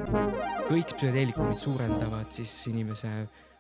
Kõik psühhedeelikumid suurendavad siis inimese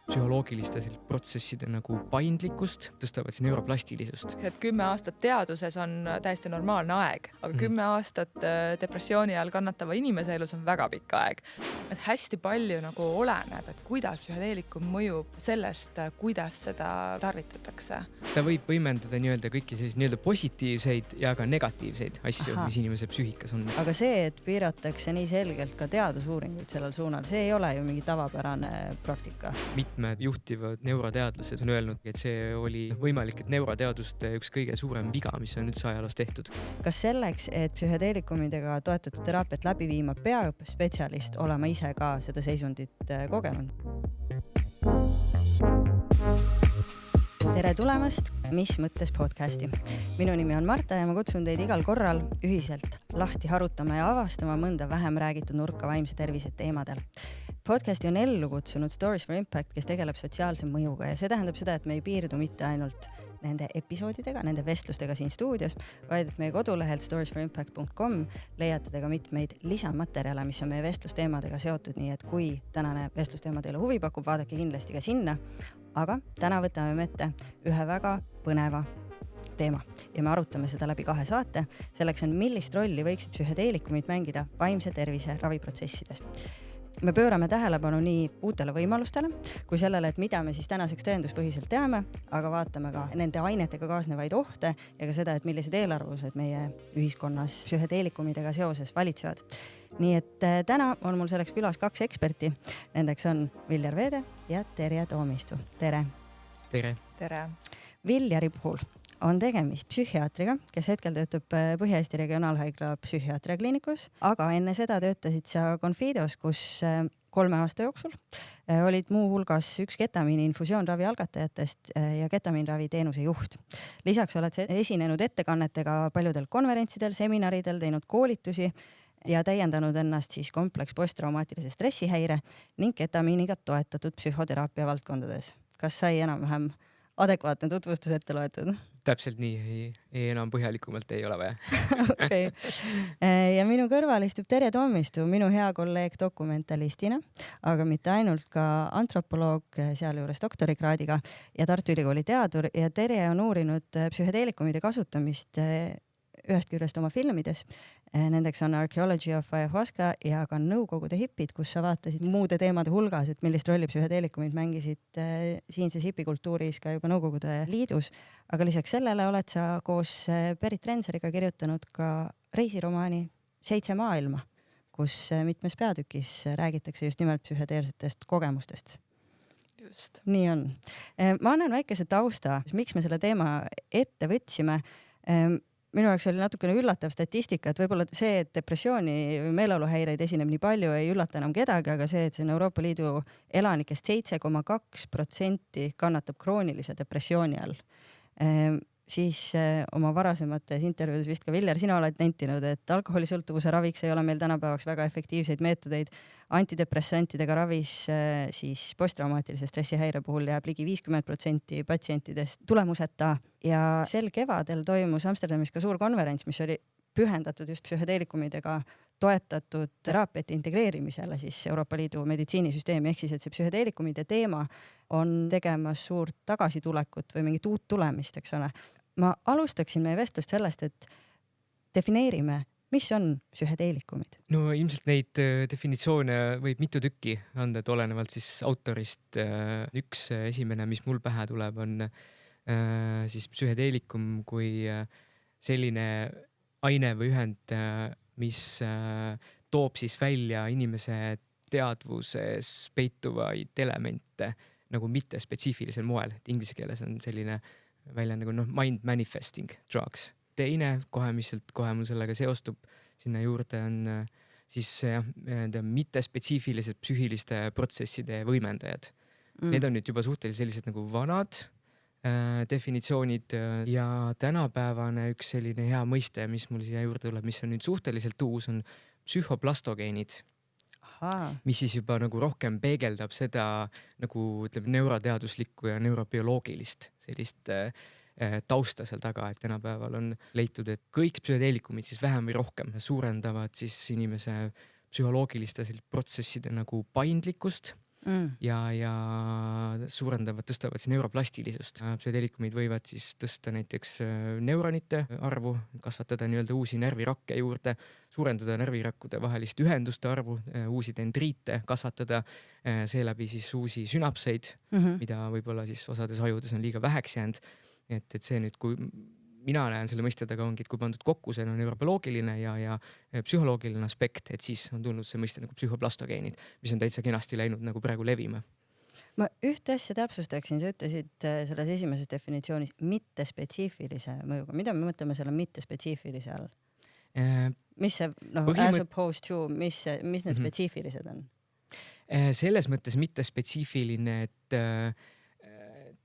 psühholoogiliste protsesside nagu paindlikkust, tõstavad siis neuroplastilisust. 10 aastat teaduses on täiesti normaalne aeg, aga 10 aastat depressiooni all kannatava inimese elus on väga pikk aeg. Et hästi palju nagu oleneb, et kuidas psühhedeelikum mõjub sellest, kuidas seda tarvitatakse. Ta võib võimendada kõiki selliseid positiivseid ja ka negatiivseid asju, mis inimese psüühikas on. Aga see, et piiratakse nii selgelt ka teadusuuringuid sellel suunal, see ei ole ju mingi tavapärane praktika. Mitmed juhtivad neuroteadlased on öelnud, et see oli võimalik, et neuroteaduste üks kõige suurem viga, mis on üldse ajaloos tehtud. Kas selleks, et psühhedeelikumidega toetatud teraapiat läbi viima, peab spetsialist olema ise ka seda seisundit kogenud? Tere tulemast Mis mõttes podcasti. Minu nimi on Marta ja ma kutsun teid igal korral ühiselt lahti harutama ja avastama mõnda vähem räägitud nurka vaimse tervise teemadel. Podcasti on ellu kutsunud Stories for Impact, kes tegeleb sotsiaalse mõjuga ja see tähendab seda, et me ei piirdu mitte ainult nende episoodidega, nende vestlustega siin stuudios, vaid et meie kodulehelt storiesforimpact.com leiate te ka mitmeid lisamaterjale, mis on meie vestlusteemadega seotud, nii et kui tänane vestlusteema teile huvi pakub, vaadake kindlasti ka sinna. Aga täna võtame ette ühe väga põneva teema ja me arutame seda läbi 2 saate. Selleks on, millist rolli võiksid psühhedeelikumid mängida vaimse tervise raviprotsessides. Me pöörame tähelepanu nii uutele võimalustele kui sellele, et mida me siis tänaseks tõenduspõhiselt teame, aga vaatame ka nende ainetega kaasnevaid ohte ja ka seda, et millised eelarvused meie ühiskonnas psühhedeelikumidega seoses valitsevad. Nii et täna on mul selleks külas 2 eksperti. Nendeks on Viljar Veede ja Terje Toomistu. Tere! Tere! Tere! Viljari puhul on tegemist psühhiaatriga, kes hetkel töötab Põhja-Eesti Regionaalhaigla psühhiaatriakliinikus, aga enne seda töötasid sa Confidos, kus 3 aasta jooksul olid muu hulgas üks ketamiini infusioonravi algatajatest ja ketamiinravi teenuse juht. Lisaks oled esinenud ettekannetega paljudel konverentsidel, seminaridel, teinud koolitusi ja täiendanud ennast siis kompleks posttraumaatilise stressihäire ning ketamiiniga toetatud psühhoteraapia valdkondades. Kas sai enam-vähem adekvaatne tutvustus ette loetud? Täpselt nii, ei enam põhjalikumalt ei ole vaja. Okay. Ja minu kõrval istub Terje Toomistu, minu hea kolleeg dokumentalistina, aga mitte ainult, ka antropoloog, sealjuures doktorikraadiga ja Tartu Ülikooli teadur, ja Terje on uurinud psühhedeelikumide kasutamist ühest küljest oma filmides. Nendeks on Archaeology of Ayahuasca ja ka Nõukogude hipid, kus sa vaatasid muude teemade hulgas, et millist rolli psühhedeelikumid mängisid siinses hipikultuuris ka juba Nõukogude liidus. Aga lisaks sellele oled sa koos Berit Renseriga kirjutanud ka reisiromaani 7 maailma, kus mitmes peatükis räägitakse just nimelt psühhedeelsetest kogemustest. Just. Nii on. Ma annan väikese tausta, miks me selle teema ette võtsime. Minu jaoks oli natukene üllatav statistika, et võib-olla see, et depressiooni või meeleoluhäireid esineb nii palju, ei üllata enam kedagi, aga see, et see on Euroopa Liidu elanikest 7,2% kannatab kroonilise depressiooni all. Siis oma varasemates intervjuudes vist ka Viljar, sina oled nentinud, et alkoholisõltuvuse raviks ei ole meil tänapäevaks väga efektiivseid meetodeid. Antidepressantidega ravis siis posttraumaatilise stressihäire puhul jääb ligi 50% patsientidest tulemuseta ja sel kevadel toimus Amsterdamis ka suur konverents, mis oli pühendatud just psühhedeelikumidega toetatud teraapiate integreerimisele siis Euroopa Liidu meditsiinisüsteemi, ehk siis, et see psühhedeelikumide teema on tegemas suurt tagasitulekut või mingit uut tulemist, eks ole. Ma alustaksin meie vestlust sellest, et defineerime, mis on psühhedeelikumid? No ilmselt neid definitsioone võib mitu tükki anda, et olenevalt siis autorist. Üks esimene, mis mul pähe tuleb, on siis psühhedeelikum kui selline aine või ühend, mis toob siis välja inimese teadvuses peituvaid elemente nagu mitte spetsiifilisel moel. Et inglise keeles on selline välja nagu mind manifesting drugs. Teine kohe, mis kohe mul sellega seostub sinna juurde, on siis mitte spetsiifilised psüühiliste protsesside võimendajad. Need on nüüd juba suhteliselt sellised nagu vanad definitsioonid ja tänapäevane üks selline hea mõiste, mis mul siia juurde tuleb, mis on nüüd suhteliselt uus, on psühhoplastogeenid. Mis siis juba nagu rohkem peegeldab seda nagu neuroteaduslikku ja neurobioloogilist sellist tausta seal taga, et tänapäeval on leitud, et kõik psühhedeelikumid siis vähem või rohkem suurendavad siis inimese psühholoogiliste protsesside nagu paindlikkust ja tõstavad siis neuroplastilisust. Psühhedeelikumid võivad siis tõsta näiteks neuronite arvu, kasvatada nii-öelda uusi närvirakke juurde, suurendada närvirakkude vahelist ühenduste arvu, uusi dendriite kasvatada, seeläbi siis uusi sünapseid, mida võib-olla siis osades ajudes on liiga väheks jäänud. Et see nüüd, kui mina näen selle mõiste taga ongi, et kui pandud kokku see neurobioloogiline ja psühholoogiline aspekt, et siis on tulnud see mõiste nagu psühhoplastogeenid, mis on täitsa kenasti läinud nagu praegu levima. Ma ühte asja täpsustaksin, sa ütlesid selles esimeses definitsioonis mittespetsiifilise mõjuga. Mida me mõtleme selle mittespetsiifilise all? Mis see, as opposed to, mis need spetsiifilised on? Selles mõttes mittespetsiifiline, et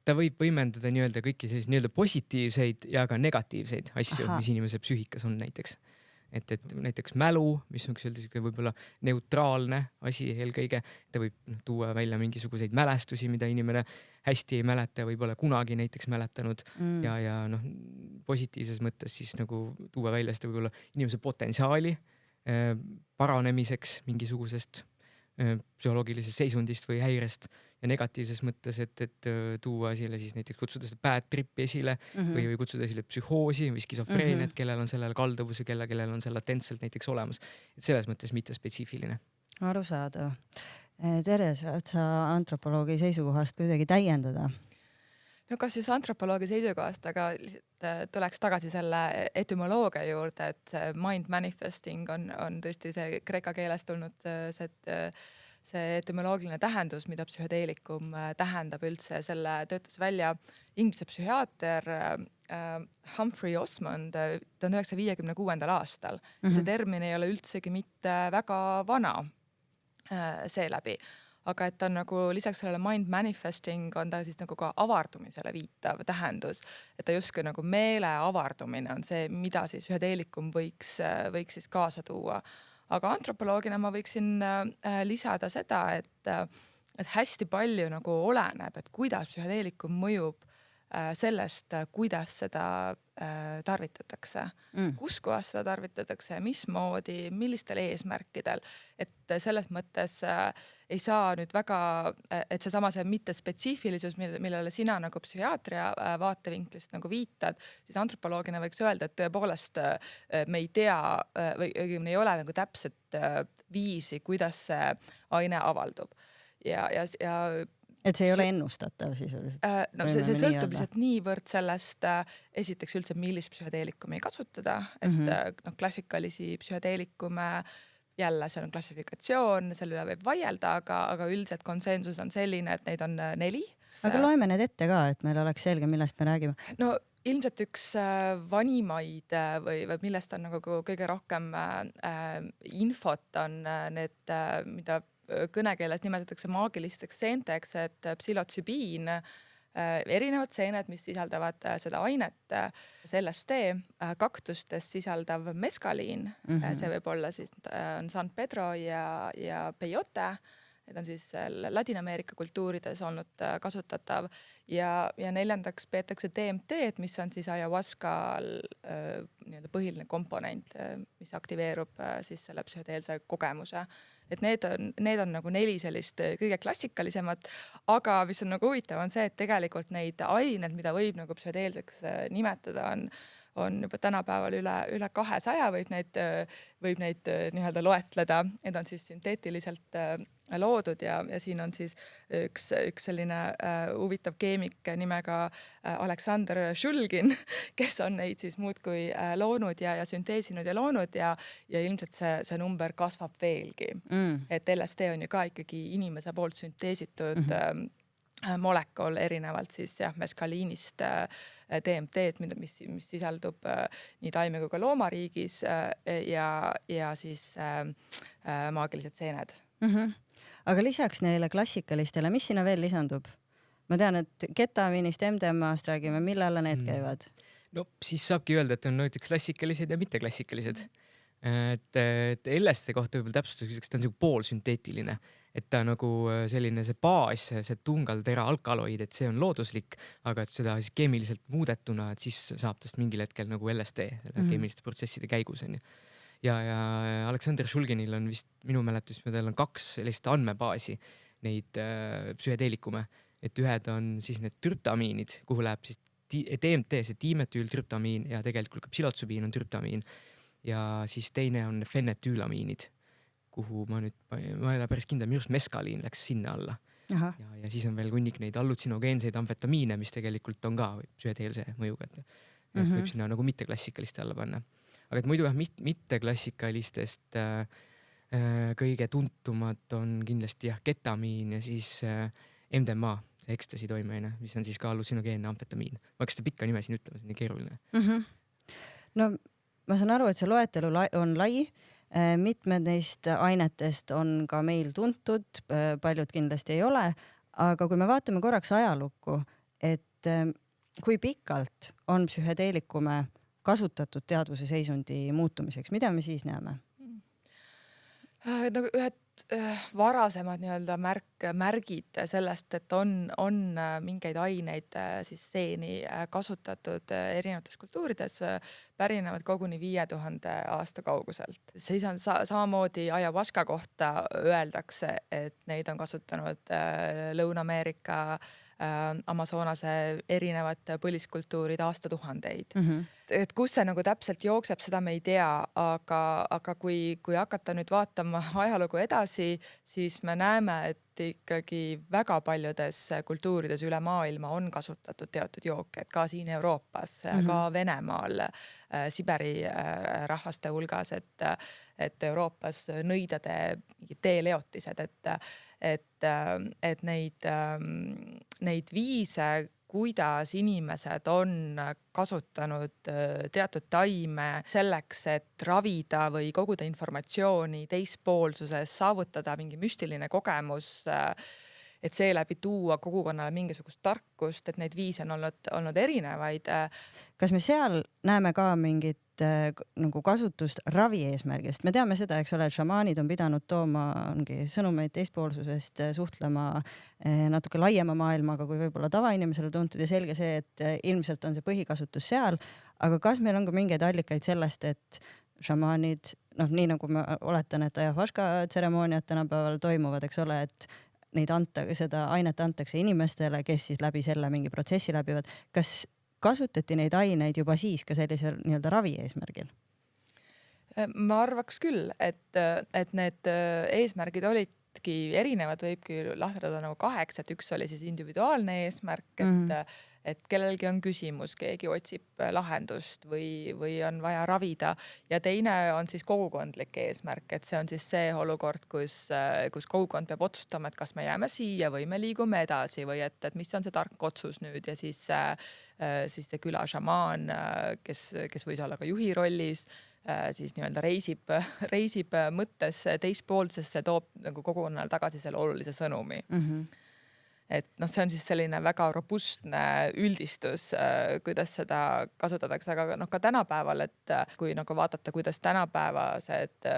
ta võib võimendada nii-öelda kõiki selliseid nii-öelda positiivseid ja ka negatiivseid asju, mis inimese psüühikas on näiteks. Et näiteks mälu, mis on võib-olla neutraalne asi eelkõige, ta võib tuua välja mingisuguseid mälestusi, mida inimene hästi ei mäleta, võib-olla kunagi näiteks mäletanud ja positiivses mõttes siis nagu tuua välja seda võib-olla inimese potentsiaali paranemiseks mingisugusest psühholoogilisest seisundist või häirest ja negatiivses mõttes, et tuua esile siis näiteks kutsuda seda bad tripi esile või kutsuda esile psühhoosi või skisofreeniat, kellel on sellel kalduvus ja kellel on see latentselt näiteks olemas. Et selles mõttes mitte spetsiifiline. Arusaadav. Tere, saad sa antropoloogi seisukohast kuidagi täiendada? No kas siis antropoloogi seisukohast, aga tuleks tagasi selle etümoloogia juurde, et mind manifesting on tõesti see kreeka keeles tulnud see etümoloogiline tähendus, mida psühhedeelikum tähendab üldse. Selle töötas välja inglise psühhiaater Humphrey Osmond 1956. aastal. See termin ei ole üldsegi mitte väga vana seeläbi. Aga et on nagu lisaks sellele mind manifesting on ta siis nagu ka avardumisele viitav tähendus, et ta justkui nagu meele avardumine on see, mida siis psühhedeelikum võiks siis kaasa tuua. Aga antropoloogina ma võiksin lisada seda, et hästi palju nagu oleneb, et kuidas psühhedeelikum mõjub sellest, kuidas seda tarvitatakse, kus kohas seda tarvitatakse ja mismoodi, millistel eesmärkidel. Et selles mõttes ei saa nüüd väga, et see mittespetsiifilisus, millele sina nagu psühhiaatria vaatevinklist nagu viitad, siis antropoloogina võiks öelda, et tõepoolest me ei tea või ei ole nagu täpset viisi, kuidas see aine avaldub. Et see ei ole ennustatav sisuliselt? No see sõltub lihtsalt niivõrd sellest esiteks üldse, millist psühhedeelikumi kasutada, et klassikalisi psühhedeelikume jälle seal on klassifikatsioon, selle üle võib vaielda, aga üldiselt konsensus on selline, et neid on 4. Aga loeme need ette ka, et meil oleks selge, millest me räägime. No ilmselt üks vanimaid või millest on nagu kõige rohkem infot on need, mida kõnekeeles nimetatakse maagilisteks seenteks, et psilotsübiin, erinevad seened, mis sisaldavad seda ainet, LSD, kaktustes sisaldav meskaliin, see võib olla siis on San Pedro ja peyote, need on siis Ladina-Ameerika kultuurides olnud kasutatav ja 4. peetakse DMT, mis on siis ayahuasca põhiline komponent, mis aktiveerub siis selle psühhedeelse kogemuse. Et need on nagu 4 sellist kõige klassikalisemat, aga mis on nagu huvitav on see, et tegelikult neid ained, mida võib nagu psühhedeelseks nimetada, on juba tänapäeval üle 200, võib neid nii-öelda loetleda. Need on siis sünteetiliselt loodud ja siin on siis üks selline huvitav keemik nimega Aleksandr Shulgin, kes on neid siis muudkui loonud ja sünteesinud ja loonud ja ilmselt see number kasvab veelgi. Et LSD on ju ka ikkagi inimese poolt sünteesitud molekul erinevalt siis meskaliinist DMT-d, mis sisaldub nii taime kui ka loomariigis ja siis maagilised seened. Aga lisaks neile klassikalistele, mis sinna veel lisandub? Ma tean, et ketamiinist, MDMA-st räägime, mille alla need käivad? No siis saabki öelda, et on näiteks klassikalised ja mitteklassikalised. Et LSD kohta võib-olla täpsustuseks, ta on poolsünteetiline, et ta nagu selline see baas, see tungaltera alkaloid, et see on looduslik, aga et seda siis keemiliselt muudetuna, et siis saab tast mingil hetkel nagu LSD keemiliste protsesside käigus. ja Aleksandr Šulginil on vist minu mäletusmööda on 2 sellist andmebaasi neid psühhedeelikume, et ühed on siis need trüptamiinid, kuhu läheb siis DMT, see dimetüültrüptamiin ja tegelikult ka psilotsubiin on trüptamiin ja siis teine on fenetüülamiinid, kuhu ma ei ole päris kindel, minu arust meskaliin läks sinna alla. Ja siis on veel hunnik neid allutsinogeenseid amfetamiine, mis tegelikult on ka psühhedeelse mõjuga, et võib sinna nagu mitteklassikaliste alla panna. Aga et muidu mitteklassikalistest kõige tuntumad on kindlasti ketamiin ja siis MDMA, see ekstasi toimeaine, mis on siis ka allutsinogeenne amfetamiin. Ma hakkas seda pikka nime siin ütlema, see on nii keeruline. No ma saan aru, et see loetelu on lai. Mitmed neist ainetest on ka meil tuntud, paljud kindlasti ei ole, aga kui me vaatame korraks ajalukku, et kui pikalt on psühhedeelikume kasutatud teadvuse seisundi muutumiseks, mida me siis näeme? Nagu ühed varasemad nii-öelda märgid sellest, et on mingeid aineid siis seeni kasutatud erinevates kultuurides, pärinevad koguni 5000 aasta kauguselt. Siis on samamoodi ayahuasca kohta öeldakse, et neid on kasutanud Lõuna-Ameerika Amazonase erinevad põliskultuurid aastatuhandeid. Et kus see nagu täpselt jookseb, seda me ei tea, aga kui hakata nüüd vaatama ajalugu edasi, siis me näeme, et ikkagi väga paljudes kultuurides üle maailma on kasutatud teatud jooke, et ka siin Euroopas, ka Venemaal, Siberi rahvaste hulgas, et Euroopas nõidade teeleotised, et neid viise, kuidas inimesed on kasutanud teatud taime selleks, et ravida või koguda informatsiooni teispoolsuses, saavutada mingi müstiline kogemus, et seeläbi tuua kogukonnale mingisugust tarkust, et neid viise on olnud erinevaid. Kas me seal näeme ka mingit nagu kasutust ravi eesmärgist? Me teame seda, eks ole, et šamaanid on pidanud tooma sõnumeid teispoolsusest, suhtlema natuke laiema maailmaga kui võib-olla tavainimesele tuntud ja selge see, et ilmselt on see põhikasutus seal, aga kas meil on ka mingeid allikaid sellest, et šamaanid, nii nagu ma oletan, et ayahuasca tseremooniad tänapäeval toimuvad, eks ole, et seda ainet antakse inimestele, kes siis läbi selle mingi protsessi läbivad. Kas kasutati neid aineid juba siis ka sellisel nii-öelda ravi eesmärgil? Ma arvaks küll, et need eesmärgid olidki erinevad, võibki lahterdada nagu 8, et üks oli siis individuaalne eesmärk, et kellelgi on küsimus, keegi otsib lahendust või on vaja ravida ja teine on siis kogukondlik eesmärk, et see on siis see olukord, kus kogukond peab otsustama, et kas me jääme siia või me liigume edasi või et mis on see tark otsus nüüd ja siis see küla šamaan, kes võis olla ka juhi rollis, siis nii-öelda reisib mõttes teispoolsesse, toob nagu kogukonnale tagasi selle olulise sõnumi. Et see on siis selline väga robustne üldistus, kuidas seda kasutatakse, aga ka tänapäeval, et kui nagu vaadata, kuidas tänapäevased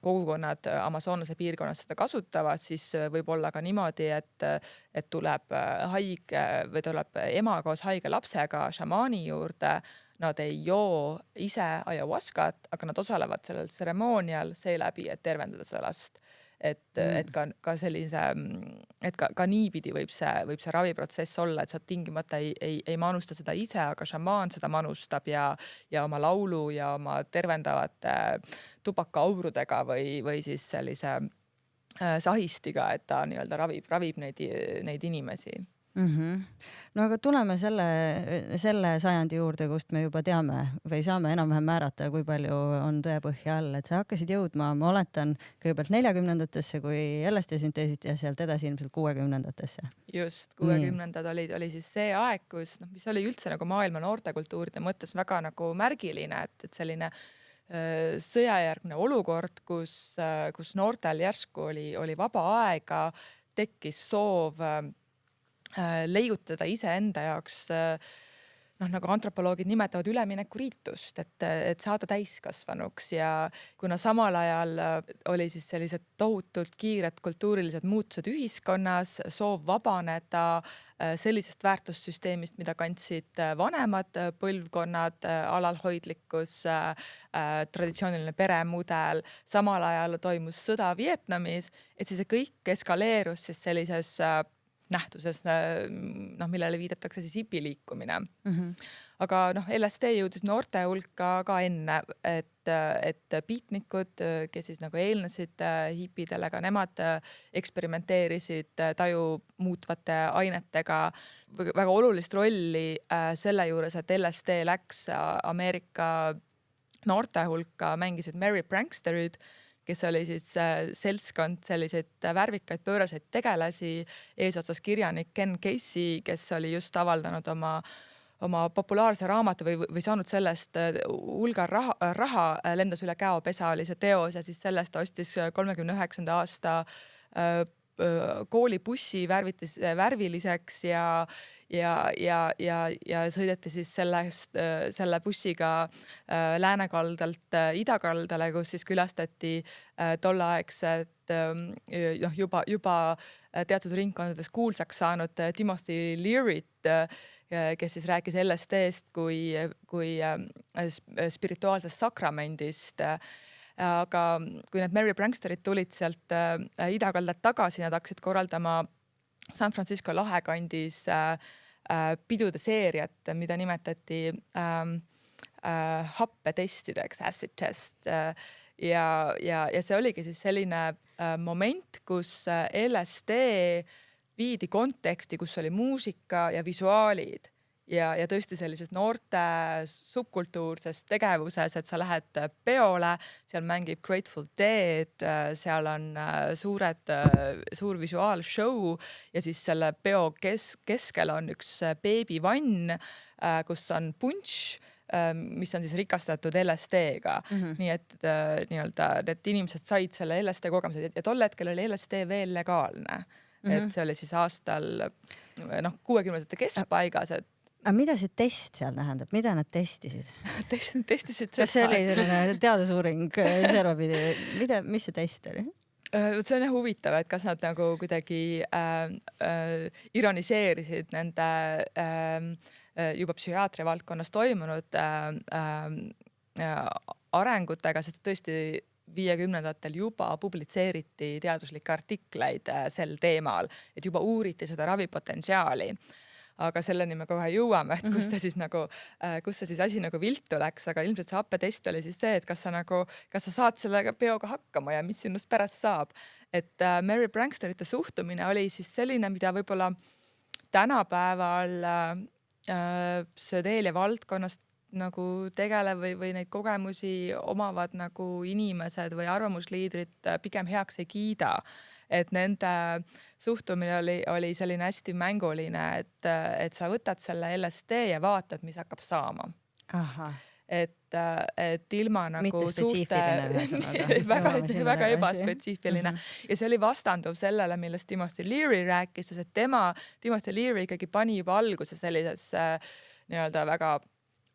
kogukonnad Amazonase piirkonnas seda kasutavad, siis võib olla ka niimoodi, et tuleb haige või tuleb ema koos haige lapsega šamaani juurde, nad ei joo ise ayahuascat, aga nad osalevad sellel tseremoonial seeläbi, et tervendada seda last. Et ka sellise, et ka niipidi võib see raviprotsess olla, et sa tingimata ei manusta seda ise, aga šamaan seda manustab ja oma laulu ja oma tervendavate tubakaaurudega või siis sellise sahistiga, et ta nii-öelda ravib neid inimesi. No aga tuleme selle sajandi juurde, kust me juba teame või saame enam-vähem määrata, kui palju on tõepõhja all, et sa hakkasid jõudma, ma oletan, kõigepealt 40-ndatesse, kui LSD sünteesiti ja sealt edasi ilmselt 60-ndatesse. Just, 60-ndad oli siis see aeg, mis oli üldse nagu maailma noortekultuuride mõttes väga nagu märgiline, et selline sõjajärgne olukord, kus noortel järsku oli vaba aega, tekkis soov leiutada iseenda jaoks nagu antropoloogid nimetavad üleminekuriitust, et saada täiskasvanuks ja kuna samal ajal oli siis sellised tohutult kiired kultuurilised muutused ühiskonnas, soov vabaneda sellisest väärtussüsteemist, mida kandsid vanemad põlvkonnad, alalhoidlikkus, traditsiooniline peremudel, samal ajal toimus sõda Vietnamis, et siis see kõik eskaleerus siis sellises nähtuses, millele viidatakse siis hipiliikumine. Aga LSD jõudis noorte hulka ka enne, et beatnikud, kes siis nagu eelnesid hipidele, ka nemad eksperimenteerisid taju muutvate ainetega. Väga olulist rolli selle juures, et LSD läks Ameerika noorte hulka, mängisid Merry Pranksterid, kes oli siis seltskond selliseid värvikaid pööraseid tegelasi, eesotsas kirjanik Ken Casey, kes oli just avaldanud oma populaarse raamatu või saanud sellest hulga raha, lendas üle käopesa, oli see teos ja siis sellest ostis 39. aasta koolibussi värviliseks ja sõideti siis selle bussiga läänekaldalt idakaldale, kus siis külastati tolleaegset juba teatud ringkondades kuulsaks saanud Timothy Leary't, kes siis rääkis LSD-st kui spirituaalsest sakramendist. Aga kui need Merry Pranksterid tulid sealt idakaldalt tagasi, nad hakkasid korraldama San Francisco lahekandis pidude seeriat, mida nimetati happetestideks, acid test. Ja see oligi siis selline moment, kus LSD viidi konteksti, kus oli muusika ja visuaalid ja tõesti sellises noorte subkultuurses tegevuses, et sa lähed peole, seal mängib Grateful Dead, seal on suur visuaalshow ja siis selle peo keskel on üks beebivann, kus on punš, mis on siis rikastatud LSD-ga. Nii et nii-öelda need inimesed said selle LSD kogemused ja tol hetkel oli LSD veel legaalne. Et see oli siis aastal 60-ndate keskpaigas, et aga mida see test seal tähendab? Mida nad testisid? Testisid kas see oli selline teadusuuring servapidi? Mis see test oli? See on huvitav, et kas nad nagu kuidagi ironiseerisid nende juba psühhiaatria valdkonnas toimunud arengutega, sest tõesti 50-ndatel juba publitseeriti teaduslikke artikleid sel teemal, et juba uuriti seda ravipotentsiaali. Aga selleni me kohe jõuame, et kus see siis asi nagu viltu läks, aga ilmselt see happetest oli siis see, et kas sa saad sellega peoga hakkama ja mis sinust pärast saab. Et Merry Pranksterite suhtumine oli siis selline, mida võib-olla tänapäeval psühhedeelia valdkonnast nagu tegelev või neid kogemusi omavad nagu inimesed või arvamusliidrid pigem heaks ei kiida. Et nende suhtumine oli selline hästi mänguline, et sa võtad selle LSD ja vaatad, mis hakkab saama. Aha. Et ilma nagu mitte spetsiifiline väga ebaspetsiifiline. Ja see oli vastanduv sellele, millest Timothy Leary rääkis, et Timothy Leary ikkagi pani juba alguse sellises nii-öelda väga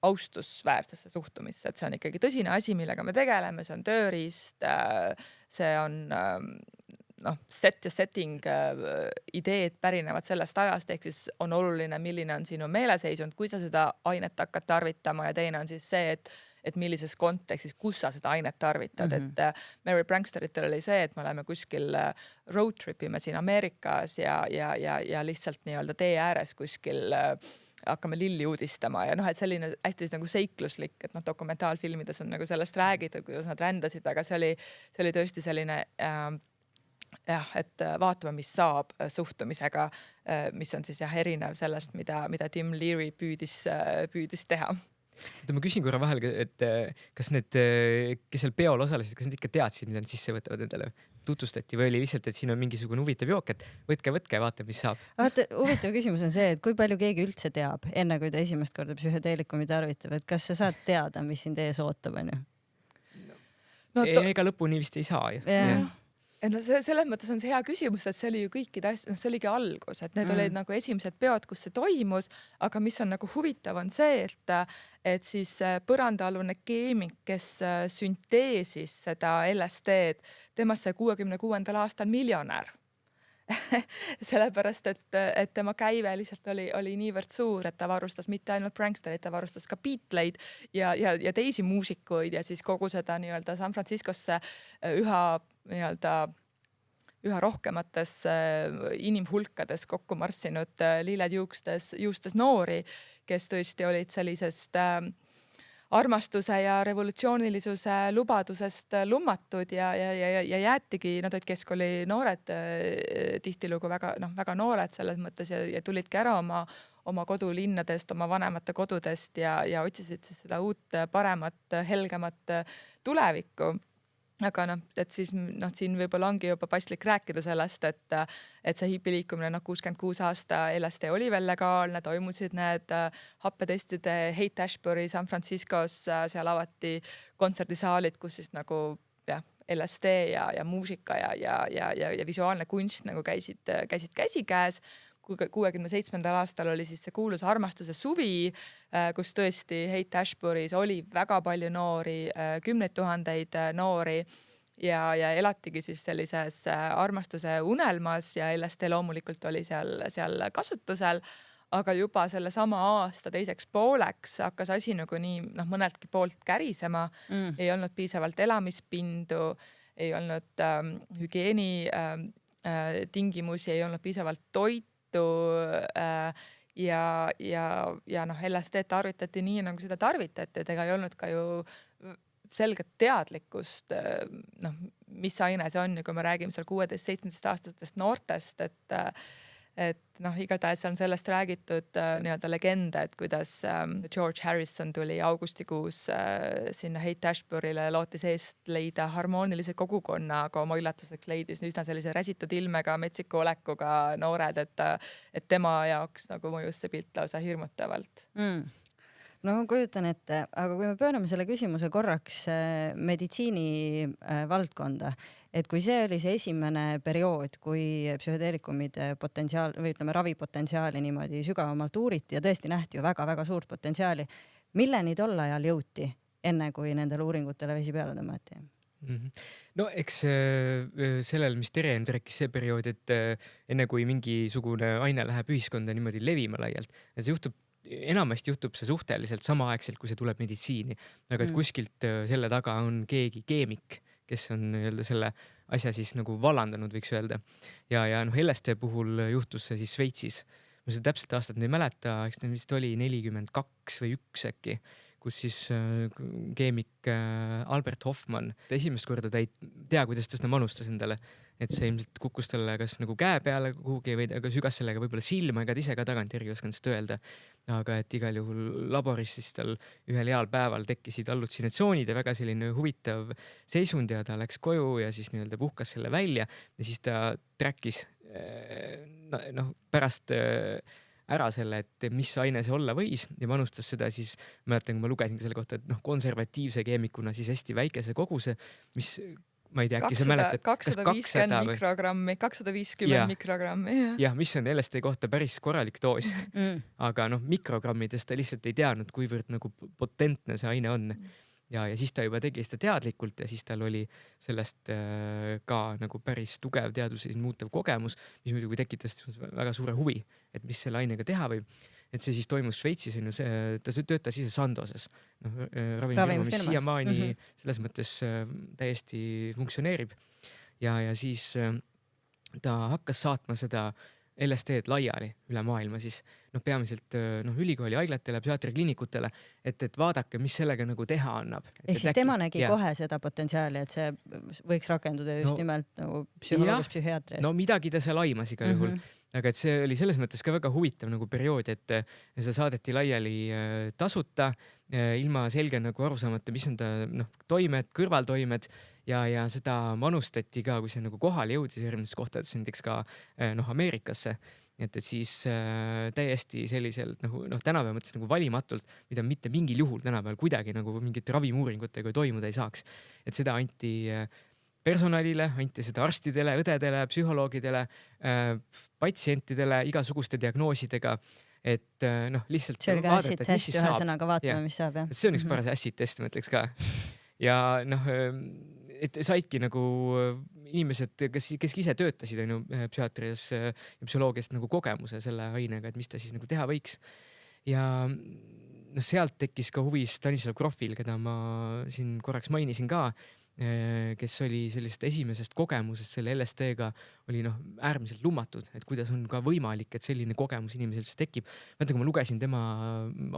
austusväärsesse suhtumisse, et see on ikkagi tõsine asi, millega me tegeleme, see on tööriist, see on set ja setting ideed pärinevad sellest ajast, ehk siis on oluline, milline on sinu meeleseisund, kui sa seda ainet hakkad tarvitama ja teine on siis see, et millises kontekstis, kus sa seda ainet tarvitad. Et Merry Pranksteritel oli see, et me oleme kuskil road tripime siin Ameerikas ja lihtsalt nii-öelda tee ääres kuskil hakkame lilli uudistama ja et selline hästi nagu seikluslik, et dokumentaalfilmides on nagu sellest räägitud, kuidas nad rändasid, aga see oli tõesti selline et vaatame, mis saab suhtumisega, mis on siis erinev sellest, mida Tim Leary püüdis teha. Ma küsin korra vahel, et kas need, kes seal peol osalesid, kas nad ikka teadsid, mida nad sisse võtavad endale? Tutvustati või oli lihtsalt, et siin on mingisugune huvitav jook, et võtke, vaata, mis saab. Huvitav küsimus on see, et kui palju keegi üldse teab, enne kui ta esimest korda psühhedeelikumi tarvitab, et kas sa saad teada, mis sind ees ootab, on ju? Ega lõpuni vist ei saa ju. No selles mõttes on see hea küsimus, et see oli ju kõikide asjad, see oligi algus, et need olid nagu esimesed peod, kus see toimus, aga mis on nagu huvitav on see, et siis põrandaalune keemik, kes sünteesis seda LSD-d, temast sai 66. aastal miljonär. Sellepärast, et tema käive lihtsalt oli niivõrd suur, et ta varustas mitte ainult pranksterit, ta varustas ka Beatleid ja teisi muusikuid ja siis kogu seda nii-öelda San Franciscosse üha rohkemates inimhulkades kokku marssinud lilled juustes noori, kes tõesti olid sellisest armastuse ja revolutsioonilisuse lubadusest lummatud ja jäetigi, nad olid keskkooli noored, tihtilugu väga noored selles mõttes ja tulidki ära oma kodulinnadest, oma vanemate kodudest ja otsisid siis seda uut, paremat, helgemat tulevikku. Aga et siis siin võib-olla ongi juba paslik rääkida sellest, et see hipiliikumine 66 aasta LSD oli veel legaalne, toimusid need happetestide Haight-Ashbury San Franciscos, seal avati kontserdisaalid, kus siis nagu LSD ja muusika ja visuaalne kunst nagu käisid käsikäes. 67. aastal oli siis see kuulus armastuse suvi, kus tõesti Haight-Ashbury's oli väga palju noori, 10 000 noori ja elatigi siis sellises armastuse unelmas ja LSD loomulikult oli seal kasutusel, aga juba selle sama aasta teiseks pooleks hakkas asi nagu nii mõneltki poolt kärisema, ei olnud piisavalt elamispindu, ei olnud hügieeni tingimusi, ei olnud piisavalt toitu, ja LSD tarvitati nii, nagu seda tarvitati, et ega ei olnud ka ju selget teadlikkust, mis aine see on ja kui me räägime seal 16-17 aastatest noortest, et igatahes on sellest räägitud nii-öelda legende, et kuidas George Harrison tuli augustikuus sinna Haight-Ashbury'le, lootis eest leida harmoonilise kogukonna, aga oma üllatuseks leidis üsna sellise räsitud ilmega, metsiku olekuga noored, et tema jaoks nagu mõjus see pilt lausa hirmutavalt. No kujutan ette, aga kui me pöörame selle küsimuse korraks meditsiini valdkonda, et kui see oli see esimene periood, kui psühhedeelikumide potentsiaal või ütleme ravipotentsiaali niimoodi sügavamalt uuriti ja tõesti nähti ju väga-väga suurt potentsiaali, milleni tol ajal jõuti, enne kui nendele uuringutele vesi peale tõmmati? No eks sellel, mis Tere enda rääkis, see periood, et enne kui mingisugune aine läheb ühiskonda niimoodi levima laialt, see enamasti juhtub see suhteliselt samaaegselt, kui see tuleb meditsiini, aga et kuskilt selle taga on keegi keemik, kes on nii-öelda selle asja siis nagu vallandanud, võiks öelda. Ja LSD puhul juhtus see siis Šveitsis. Ma seda täpselt aastat ei mäleta, eks ta vist oli 42 või 1 äkki, kus siis keemik Albert Hoffmann, esimest korda ta ei tea, kuidas ta seda manustas endale, et see ilmselt kukkus talle kas nagu käe peale kuhugi või aga sügas sellega võib-olla silma, ega ta ise ka tagantjärgi osanud seda öelda. Aga et igal juhul laboris siis tal ühel heal päeval tekkisid hallutsinatsioonid ja väga selline huvitav seisund ja ta läks koju ja siis nii-öelda puhkas selle välja ja siis ta trackis pärast ära selle, et mis aine see olla võis ja manustas seda siis, mäletan, kui ma lugesin selle kohta, et konservatiivse keemikuna siis hästi väikese koguse, mis ma ei tea, äkki sa mäletad, 250 mikrogrammi, 250 mikrogrammi. Jah, mis on LSD kohta päris korralik doos. Aga mikrogrammides ta lihtsalt ei teadnud, kuivõrd nagu potentne see aine on. Ja siis ta juba tegi seda teadlikult ja siis tal oli sellest ka nagu päris tugev teaduses muutev kogemus, mis muidugi tekitas väga suure huvi, et mis selle ainega teha võib. Et see siis toimus Šveitsis, ta töötas ise Sandoses, ravimifirma, mis siiamaani selles mõttes täiesti funktsioneerib. Ja siis ta hakkas saatma seda LSD-d laiali üle maailma siis peamiselt ülikooli haiglatele, psühhiaatriakliinikutele, et vaadake, mis sellega nagu teha annab. Ehk siis tema nägi kohe seda potentsiaali, et see võiks rakenduda just nimelt nagu psühholoogus, psühhiaatrias. No midagi ta seal aimas igal juhul. Aga et see oli selles mõttes ka väga huvitav nagu periood, et see saadeti laiali tasuta, ilma selge nagu arusaamata, mis on ta toimed, kõrvaltoimed ja seda manustati ka, kui see nagu kohale jõudis erinevates kohtades, näiteks ka Ameerikasse. Et siis täiesti selliselt tänapäeva mõttes nagu valimatult, mida mitte mingil juhul tänapäeval kuidagi nagu mingite ravimuuringutega toimuda ei saaks. Et seda anti personalile, anti seda arstidele, õdedele, psühholoogidele, patsientidele igasuguste diagnoosidega, et noh, lihtsalt see oli ka acid test, ühesõnaga vaatame, mis saab. See on üks paras acid test, ma ütleks ka. Ja noh, et saidki nagu inimesed, kes ise töötasid psühhiaatrias ja psühholoogiast nagu kogemuse selle ainega, et mis ta siis nagu teha võiks. Ja noh, sealt tekkis ka huvi Stanislav Grofil, keda ma siin korraks mainisin ka, kes oli sellisest esimesest kogemusest selle LSD-ga oli noh äärmiselt lummatud, et kuidas on ka võimalik, et selline kogemus inimesel üldse tekib. Mõtlen, kui ma lugesin tema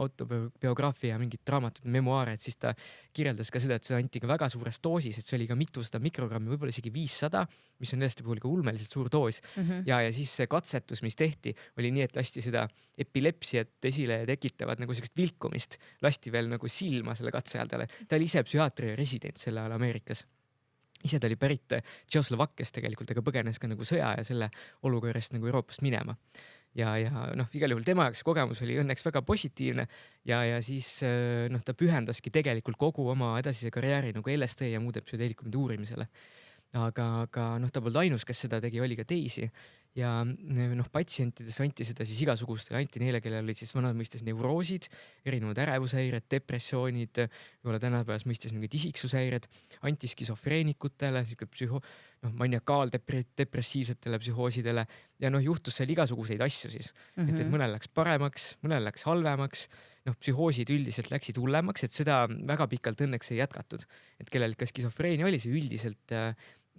autobiograafia mingit raamatut, memuaare, et siis ta kirjeldas ka seda, et seda anti ka väga suures doosis, et see oli ka mitusada mikrogrammi, võib-olla isegi 500, mis on LSD puhul ka ulmeliselt suur doos. Ja siis see katsetus, mis tehti, oli nii, et lasti seda epilepsiat esile tekitavad nagu sellist vilkumist, lasti veel nagu silma selle katsehaldale. Ta oli ise psühhiaatria resident selle ajal Ameerikas. Ise ta oli pärit Tšehhoslovakkiast tegelikult, aga põgenes ka nagu sõja ja selle olukorrast nagu Euroopast minema. Ja noh, igal juhul tema jaoks kogemus oli õnneks väga positiivne ja siis noh, ta pühendaski tegelikult kogu oma edasise karjääri nagu LSD ja muude psühhedeelikumide uurimisele. Aga noh, ta polnud ainus, kes seda tegi, oli ka teisi. Ja noh, patsientides anti seda siis igasugustele, anti neile, kellel olid siis vanad mõistes neuroosid, erinevad ärevushäired, depressioonid, võib-olla tänapäevas mõistes mingid isiksushäired, anti skisofreenikutele, maniakaal-depressiivsetele psühhoosidele ja noh, juhtus seal igasuguseid asju siis, et mõnel läks paremaks, mõnel läks halvemaks, noh, psühhoosid üldiselt läksid hullemaks, et seda väga pikalt õnneks ei jätkatud, et kellel ka skisofreenia oli, see üldiselt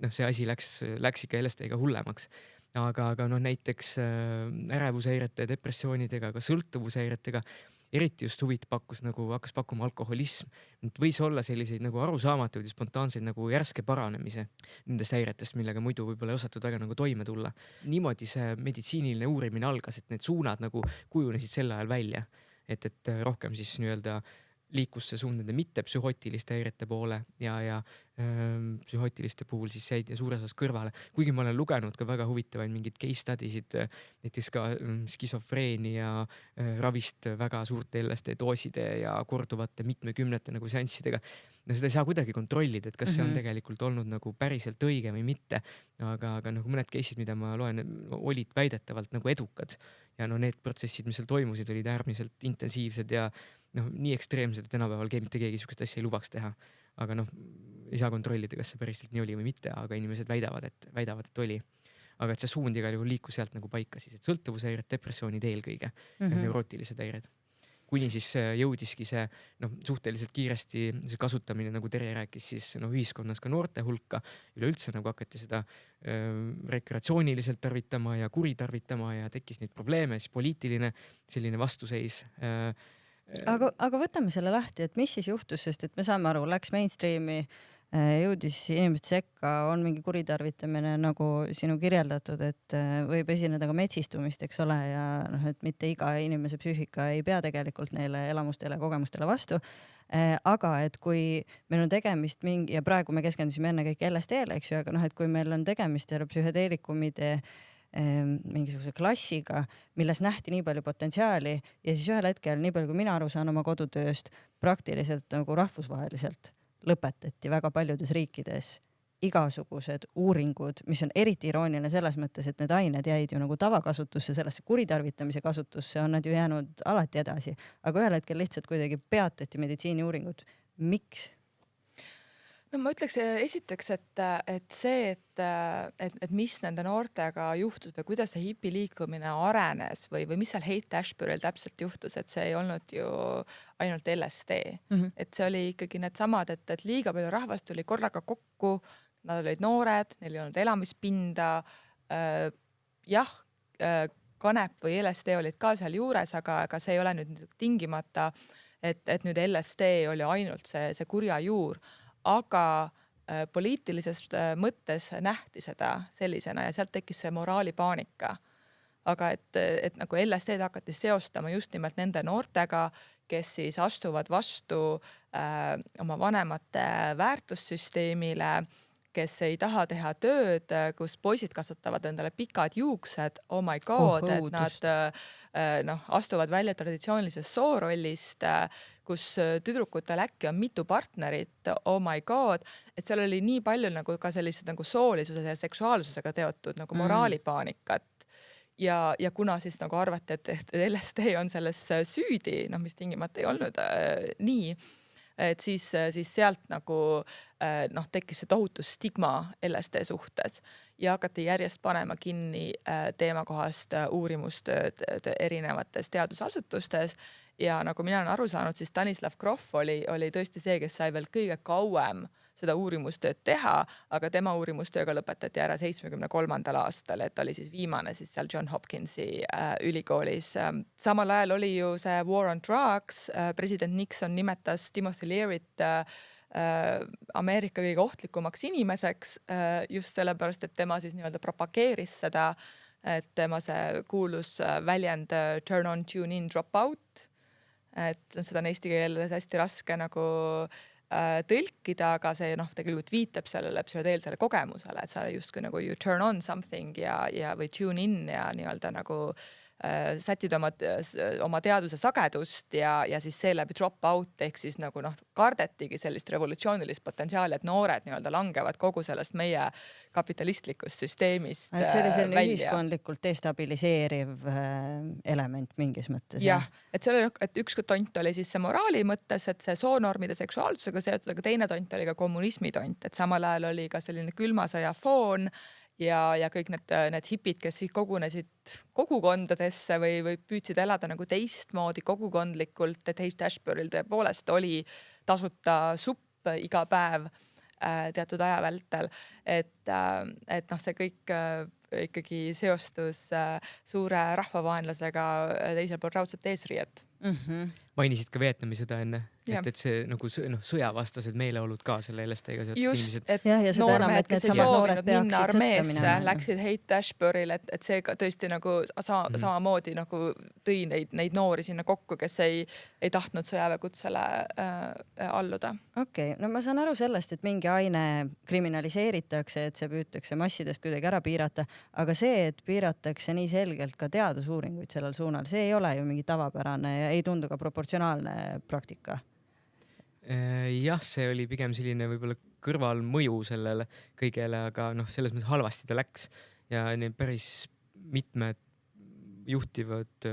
noh, see asi läks ikka LSD-ga hullemaks. Aga noh, näiteks ärevushäirete, depressioonidega, ka sõltuvushäiretega eriti just huvit hakkas pakkuma alkoholism. Võis olla selliseid nagu arusaamatuid ja spontaanseid nagu järske paranemise nendest häiretest, millega muidu võib-olla ei osatud väga nagu toime tulla. Niimoodi see meditsiiniline uurimine algas, et need suunad nagu kujunesid sel ajal välja, et rohkem siis nii-öelda liikus see suund nende mitte psühhootiliste häirete poole ja psühhootiliste puhul siis jäid suures osas kõrvale. Kuigi ma olen lugenud ka väga huvitavaid mingid case studies'id, näiteks ka skisofreenia ravist väga suurte LSD dooside ja korduvate mitmekümnete nagu seanssidega. No seda ei saa kuidagi kontrollida, et kas see on tegelikult olnud nagu päriselt õige või mitte. Aga nagu mõned case'id, mida ma loen, olid väidetavalt nagu edukad. Ja no need protsessid, mis seal toimusid, olid äärmiselt intensiivsed ja noh, nii ekstreemsed, et tänapäeval mitte keegi sihukest asja ei lubaks teha. Aga noh, ei saa kontrollida, kas see päriselt nii oli või mitte, aga inimesed väidavad, et oli. Aga et see suund igal juhul liikus sealt nagu paika siis, et sõltuvushäired, depressioonid eelkõige ja neurootilised häired. Kuni siis jõudiski see suhteliselt kiiresti see kasutamine, nagu Tere rääkis, siis ühiskonnas ka noorte hulka. Üleüldse nagu hakati seda rekreatsiooniliselt tarvitama ja kuritarvitama ja tekkis neid probleeme, siis poliitiline selline vastuseis. Aga võtame selle lahti, et mis siis juhtus, sest et me saame aru, läks mainstreami, jõudis inimeste sekka, on mingi kuritarvitamine nagu sinu kirjeldatud, et võib esineda ka metsistumist, eks ole, ja noh, et mitte iga inimese psüühika ei pea tegelikult neile elamustele ja kogemustele vastu. Aga et kui meil on tegemist ja praegu me keskendusime enne kõik LSD-le, eks ju, aga noh, et kui meil on tegemist psühhedeelikumide mingisuguse klassiga, milles nähti nii palju potentsiaali ja siis ühel hetkel, nii palju kui mina aru saan oma kodutööst, praktiliselt nagu rahvusvaheliselt lõpetati väga paljudes riikides igasugused uuringud, mis on eriti irooniline selles mõttes, et need ained jäid ju nagu tavakasutusse, sellesse kuritarvitamise kasutusse on nad ju jäänud alati edasi, aga ühel hetkel lihtsalt kuidagi peatati meditsiiniuuringud. Miks? No ma ütleks esiteks, et see, et mis nende noortega juhtus või kuidas see hipi liikumine arenes või mis seal Haight Ashbury'l täpselt juhtus, et see ei olnud ju ainult LSD. Et see oli ikkagi need samad, et liiga palju rahvast tuli korraga kokku, nad olid noored, neil ei olnud elamispinda. Jah, kanep või LSD olid ka seal juures, aga see ei ole nüüd tingimata, et nüüd LSD oli ainult see kurja juur. Aga poliitilises mõttes nähti seda sellisena ja sealt tekkis see moraalipaanika. Aga et nagu LSD hakati seostama just nimelt nende noortega, kes siis astuvad vastu oma vanemate väärtussüsteemile, kes ei taha teha tööd, kus poisid kasvatavad endale pikad juuksed, oh my god, et nad astuvad välja traditsioonilisest soorollist, kus tüdrukutel äkki on mitu partnerit, oh my god, et seal oli nii palju nagu ka sellised nagu soolisuse ja seksuaalsusega teotud nagu moraalipaanikat. Ja kuna siis nagu arvati, et LSD on selles süüdi, mis tingimata ei olnud nii, et siis sealt nagu tekkis see tohutu stigma LSD suhtes ja hakati järjest panema kinni teemakohast uurimustööd erinevates teadusasutustes ja nagu mina olen aru saanud, siis Stanislav Grof oli tõesti see, kes sai veel kõige kauem seda uurimustööd teha, aga tema uurimustööga lõpetati ära 73. aastal, et oli siis viimane siis seal John Hopkinsi ülikoolis. Samal ajal oli ju see War on Drugs, president Nixon nimetas Timothy Learyt Ameerika kõige ohtlikumaks inimeseks just sellepärast, et tema siis nii-öelda propageeris seda, et tema see kuulus väljend turn on, tune in, drop out, et seda on eesti keeles hästi raske nagu tõlkida, aga see tegelikult viitab sellele psühhedeelsele kogemusele, et sa justkui nagu you turn on something ja või tune in ja nii-öelda nagu sätid oma teaduse sagedust ja siis seeläbi drop out ehk siis nagu kardetigi sellist revolutsioonilist potentsiaali, et noored nii-öelda langevad kogu sellest meie kapitalistlikust süsteemist välja. Et see oli selline ühiskondlikult destabiliseeriv element mingis mõttes. Jah, et üks tont oli siis see moraali mõttes, et see soonormide seksuaalsusega seotud, aga teine tont oli ka kommunismi tont, et samal ajal oli ka selline külma sõja foon ja kõik need hipid, kes kogunesid kogukondadesse või püüdsid elada nagu teistmoodi kogukondlikult, et Haight-Ashburyl tõepoolest oli tasuta supp iga päev teatud aja vältel, et see kõik ikkagi seostus suure rahvavaenlasega teisel pool raudset eesriiet. Mainisid ka Vietnami sõda enne, et see nagu sõjavastased meeleolud ka selle LSD-ga seotud inimesed. Et noormehed, kes ei soovinud minna armeesse, läksid Haight-Ashburyl, et see tõesti nagu samamoodi nagu tõi neid noori sinna kokku, kes ei tahtnud sõjaväekutsele alluda. Okei, no ma saan aru sellest, et mingi aine kriminaliseeritakse, et see püütakse massidest kuidagi ära piirata, aga see, et piiratakse nii selgelt ka teadusuuringuid sellel suunal, see ei ole ju mingi tavapärane ja ei tundu ka proportsionaalne praktika. Jah, see oli pigem selline võib-olla kõrvalmõju sellele kõigele, aga selles mõttes halvasti ta läks ja päris mitmed juhtivad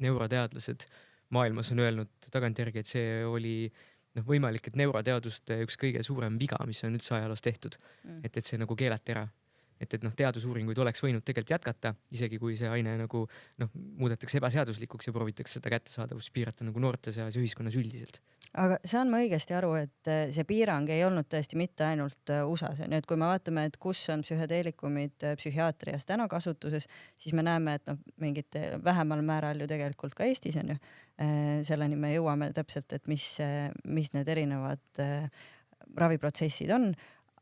neuroteadlased maailmas on öelnud tagantjärgi, et see oli võimalik, et neuroteaduste üks kõige suurem viga, mis on üldse ajaloos tehtud, et see nagu keelati ära. Et teadusuuringuid oleks võinud tegelikult jätkata, isegi kui see aine nagu muudetakse ebaseaduslikuks ja proovitakse seda kättesaadavust piirata nagu noorte seas ja ühiskonnas üldiselt. Aga saan ma õigesti aru, et see piirang ei olnud tõesti mitte ainult USA-s. Nüüd, kui me vaatame, et kus on psühhedeelikumid psühhiaatrias täna kasutuses, siis me näeme, et mingit vähemal määral ju tegelikult ka Eestis on ju. Selleni me jõuame täpselt, et mis need erinevad raviprotsessid on,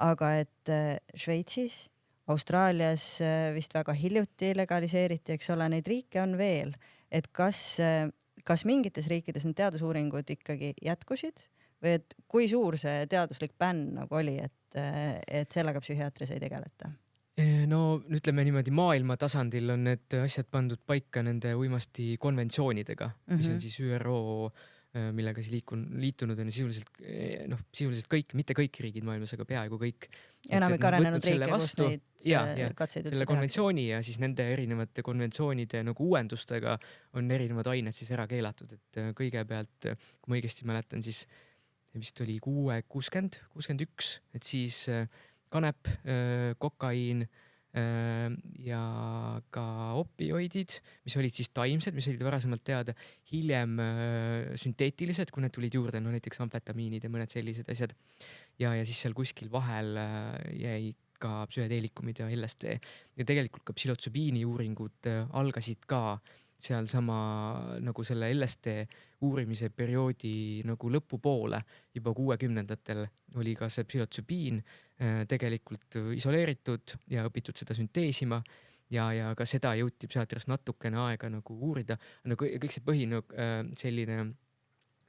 aga et Šveitsis, Austraalias vist väga hiljuti legaliseeriti, eks ole, neid riike on veel, et kas mingites riikides need teadusuuringud ikkagi jätkusid või et kui suur see teaduslik bänn nagu oli, et sellega psühhiaatris ei tegeleta? No ütleme niimoodi, maailma tasandil on need asjad pandud paika nende uimasti konventsioonidega, mis on siis ÜRO, millega siis liitunud on sisuliselt kõik, mitte kõik riigid maailmas, aga peaaegu kõik. Enamik arenenud riike, kus neid katseid selle konventsiooni ja siis nende erinevate konventsioonide nagu uuendustega on erinevad ained siis ära keelatud, et kõigepealt, kui ma õigesti mäletan, siis vist oli 61, et siis kanep, kokaiin ja ka opioidid, mis olid siis taimsed, mis olid varasemalt teada, hiljem sünteetilised, kui need tulid juurde, näiteks amfetamiinid ja mõned sellised asjad. Ja siis seal kuskil vahel jäi ka psühhedeelikumid ja LSD ja tegelikult ka psühhotsübiini uuringud algasid ka sealsama nagu selle LSD uurimise perioodi nagu lõpupoole, juba 60-ndatel oli ka see psühhotsübiin tegelikult isoleeritud ja õpitud seda sünteesima ja ka seda jõuti psühhiaatrias natukene aega nagu uurida. Kõik see selline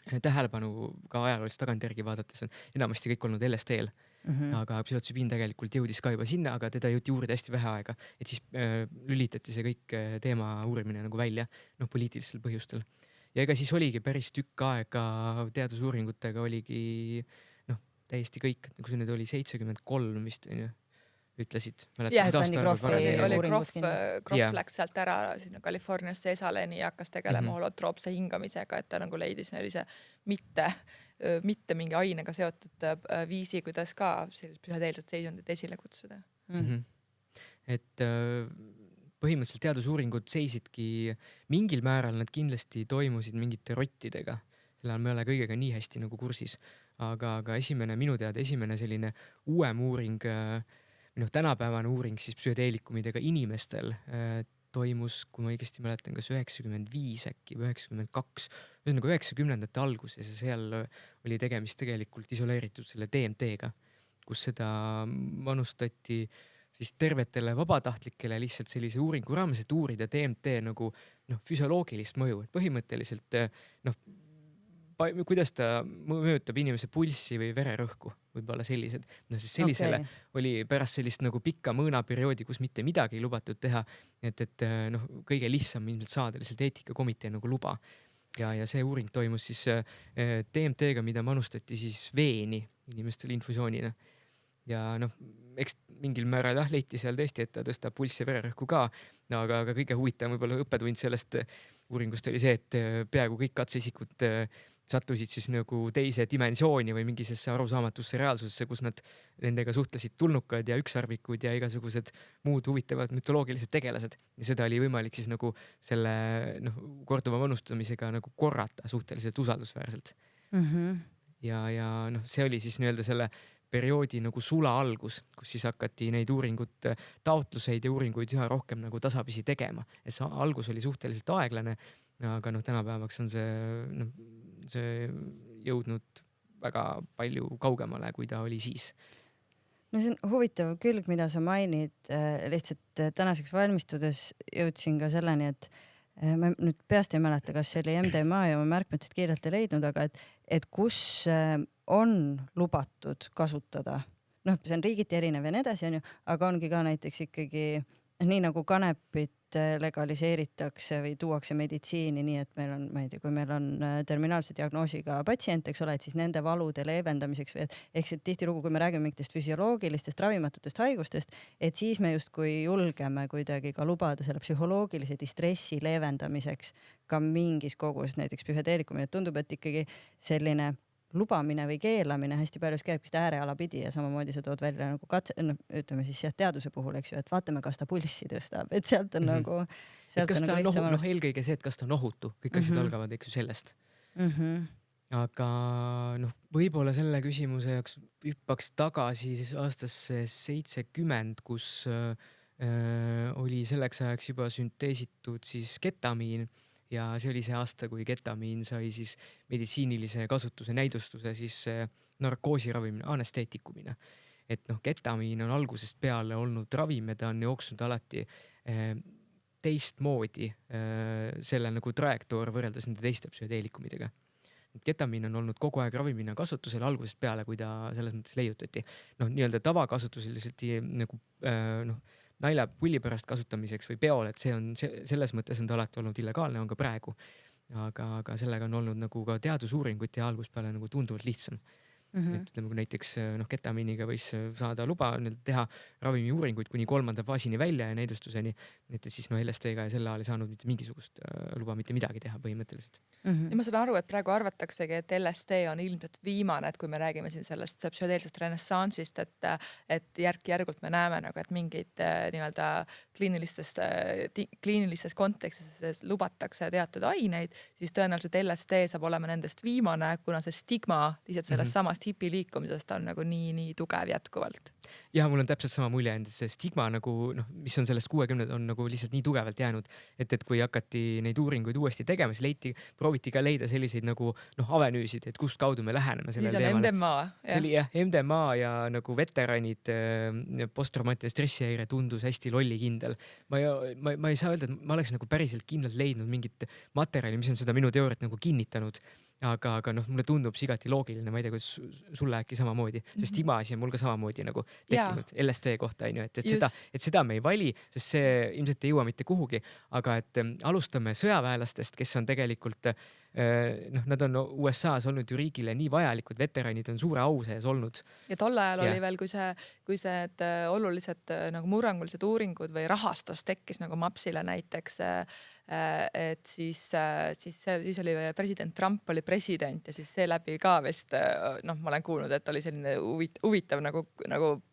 tähelepanu ka ajaloolist tagantjärgi vaadates on enamasti kõik olnud LSD-l. Aga psühhotsübiin tegelikult jõudis ka juba sinna, aga teda jõuti uurida hästi vähe aega. Et siis lülitati see kõik teema uurimine nagu välja, poliitilistel põhjustel. Ja ega siis oligi päris tükk aega teadusuuringutega oligi täiesti kõik, kui see nüüd oli 73 vist, ütlesid. Jah, oli Krohv läks sealt ära sinna Californiasse Esaleni ja hakkas tegelema holotroopse hingamisega, et ta nagu leidis sellise mitte mingi ainega seotud viisi, kuidas ka psühhedeelset seisundit esile kutsuda. Et põhimõtteliselt teadusuuringud seisidki mingil määral, nad kindlasti toimusid mingite rottidega. Selle me ei ole kõigega nii hästi nagu kursis. Aga minu teada esimene selline uuem uuring, tänapäevane uuring siis psühhedeelikumidega inimestel toimus, kui ma õigesti mäletan, kas 95 äkki või 92, nagu 90ndate alguses ja seal oli tegemist tegelikult isoleeritud selle DMT-ga, kus seda manustati siis tervetele vabatahtlikele lihtsalt sellise uuringu raames, et uurida DMT nagu füsioloogilist mõju, et põhimõtteliselt kuidas ta mõjutab inimese pulssi või vererõhku, võib-olla sellised. Siis sellisele oli pärast sellist nagu pikka mõõnaperioodi, kus mitte midagi ei lubatud teha, et kõige lihtsam ilmselt saada lihtsalt eetikakomitee nagu luba. Ja see uuring toimus siis DMT-ga, mida manustati siis veeni inimestele infusioonina. Ja eks mingil määral leiti seal tõesti, et ta tõstab pulssi ja vererõhku ka, aga kõige huvitavam võib-olla õppetund sellest uuringust oli see, et peaaegu kõik katseisikud sattusid siis nagu teise dimensiooni või mingisesse arusaamatusse reaalsusesse, kus nad nendega suhtlesid tulnukad ja ükssarvikud ja igasugused muud huvitavad mütoloogilised tegelased. Ja seda oli võimalik siis nagu selle korduva manustamisega nagu korrata suhteliselt usaldusväärselt. Ja see oli siis nii-öelda selle perioodi nagu sula algus, kus siis hakati neid taotluseid ja uuringuid üha rohkem nagu tasapisi tegema. Et see algus oli suhteliselt aeglane, aga tänapäevaks on see jõudnud väga palju kaugemale, kui ta oli siis. No see on huvitav külg, mida sa mainid. Lihtsalt tänaseks valmistudes jõudsin ka selleni, et ma nüüd peast ei mäleta, kas see oli MDMA ja ma märkmetest kiirelt ei leidnud, aga et kus on lubatud kasutada. See on riigiti erinev ja nii edasi, aga ongi ka näiteks ikkagi nii nagu kanepit legaliseeritakse või tuuakse meditsiini nii, et meil on, ma ei tea, kui meil on terminaalse diagnoosiga patsient, eks ole, et siis nende valude leevendamiseks, ehk see tihtilugu, kui me räägime mingitest füsioloogilistest ravimatutest haigustest, et siis me justkui julgeme kuidagi ka lubada selle psühholoogilise distressi leevendamiseks ka mingis kogus, näiteks psühhedeelikumine. Tundub, et ikkagi selline lubamine või keelamine hästi paljus käibki seda ääreala pidi ja samamoodi sa tood välja nagu ütleme siis teaduse puhul, eks ju, et vaatame, kas ta pulssi tõstab, et sealt on nagu kas ta on eelkõige see, et kas ta on ohutu, kõik asjad algavad eks ju sellest. Aga võib-olla selle küsimuse jaoks hüppaks tagasi siis aastasse 70, kus oli selleks ajaks juba sünteesitud siis ketamiin. Ja see oli see aasta, kui ketamiin sai siis meditsiinilise kasutuse näidustuse siis narkoosiravimine, anesteetikumine. Et ketamiin on algusest peale olnud ravim ja ta on jooksnud alati teistmoodi selle nagu trajektoor võrreldes nende teiste psühhedeelikumidega. Ketamiin on olnud kogu aeg ravimina kasutusel algusest peale, kui ta selles mõttes leiutati. Nii-öelda tavakasutuseliselt nagu nalja pulli pärast kasutamiseks või peol, et see on selles mõttes on ta alati olnud illegaalne, on ka praegu. Aga sellega on olnud nagu ka teadusuuringut ja algusest peale nagu tunduvalt lihtsam. Ütleme, kui näiteks ketamiiniga võis saada luba teha ravimiuuringuid kuni 3. faasini välja ja näidustuseni, et siis LSD-ga ja selle ajal ei saanud mitte mingisugust luba mitte midagi teha põhimõtteliselt. Ja ma saan aru, et praegu arvataksegi, et LSD on ilmselt viimane, et kui me räägime siin sellest psühhedeelsest renessanssist, et järk-järgult me näeme, et mingid nii-öelda kliinilistes kontekstis lubatakse teatud aineid, siis tõenäoliselt LSD saab olema nendest viimane, kuna see stigma lihtsalt sellest samast hipiliikumisest on nagu nii tugev jätkuvalt. Ja mul on täpselt sama mulje, et see stigma nagu, mis on sellest 60 on nagu lihtsalt nii tugevalt jäänud, et kui hakati neid uuringuid uuesti tegema, siis prooviti ka leida selliseid nagu avenüüsid, et kust kaudu me läheneme sellele teemale. MDMA. See oli MDMA ja nagu veteranid posttraumaatilise stressihäire tundus hästi lollikindel. Ma ei saa öelda, et ma oleks nagu päriselt kindlalt leidnud mingit materjali, mis on seda minu teooriat nagu kinnitanud. aga noh, mulle tundub see igati loogiline, ma ei tea, kuidas sulle äkki samamoodi, sest imaasi on mul ka samamoodi nagu tekkinud LSD kohta, on ju, et seda me ei vali, sest see ilmselt ei jõua mitte kuhugi, aga et alustame sõjaväelastest, kes on tegelikult nad on USA-s olnud ju riigile nii vajalikud, veteranid on suure au sees olnud. Ja tol ajal oli veel, kui see olulised nagu murrangulised uuringud või rahastus tekkis nagu MAPS-ile näiteks, et siis oli president Trump oli president ja siis seeläbi ka vist, ma olen kuulnud, et oli selline huvitav nagu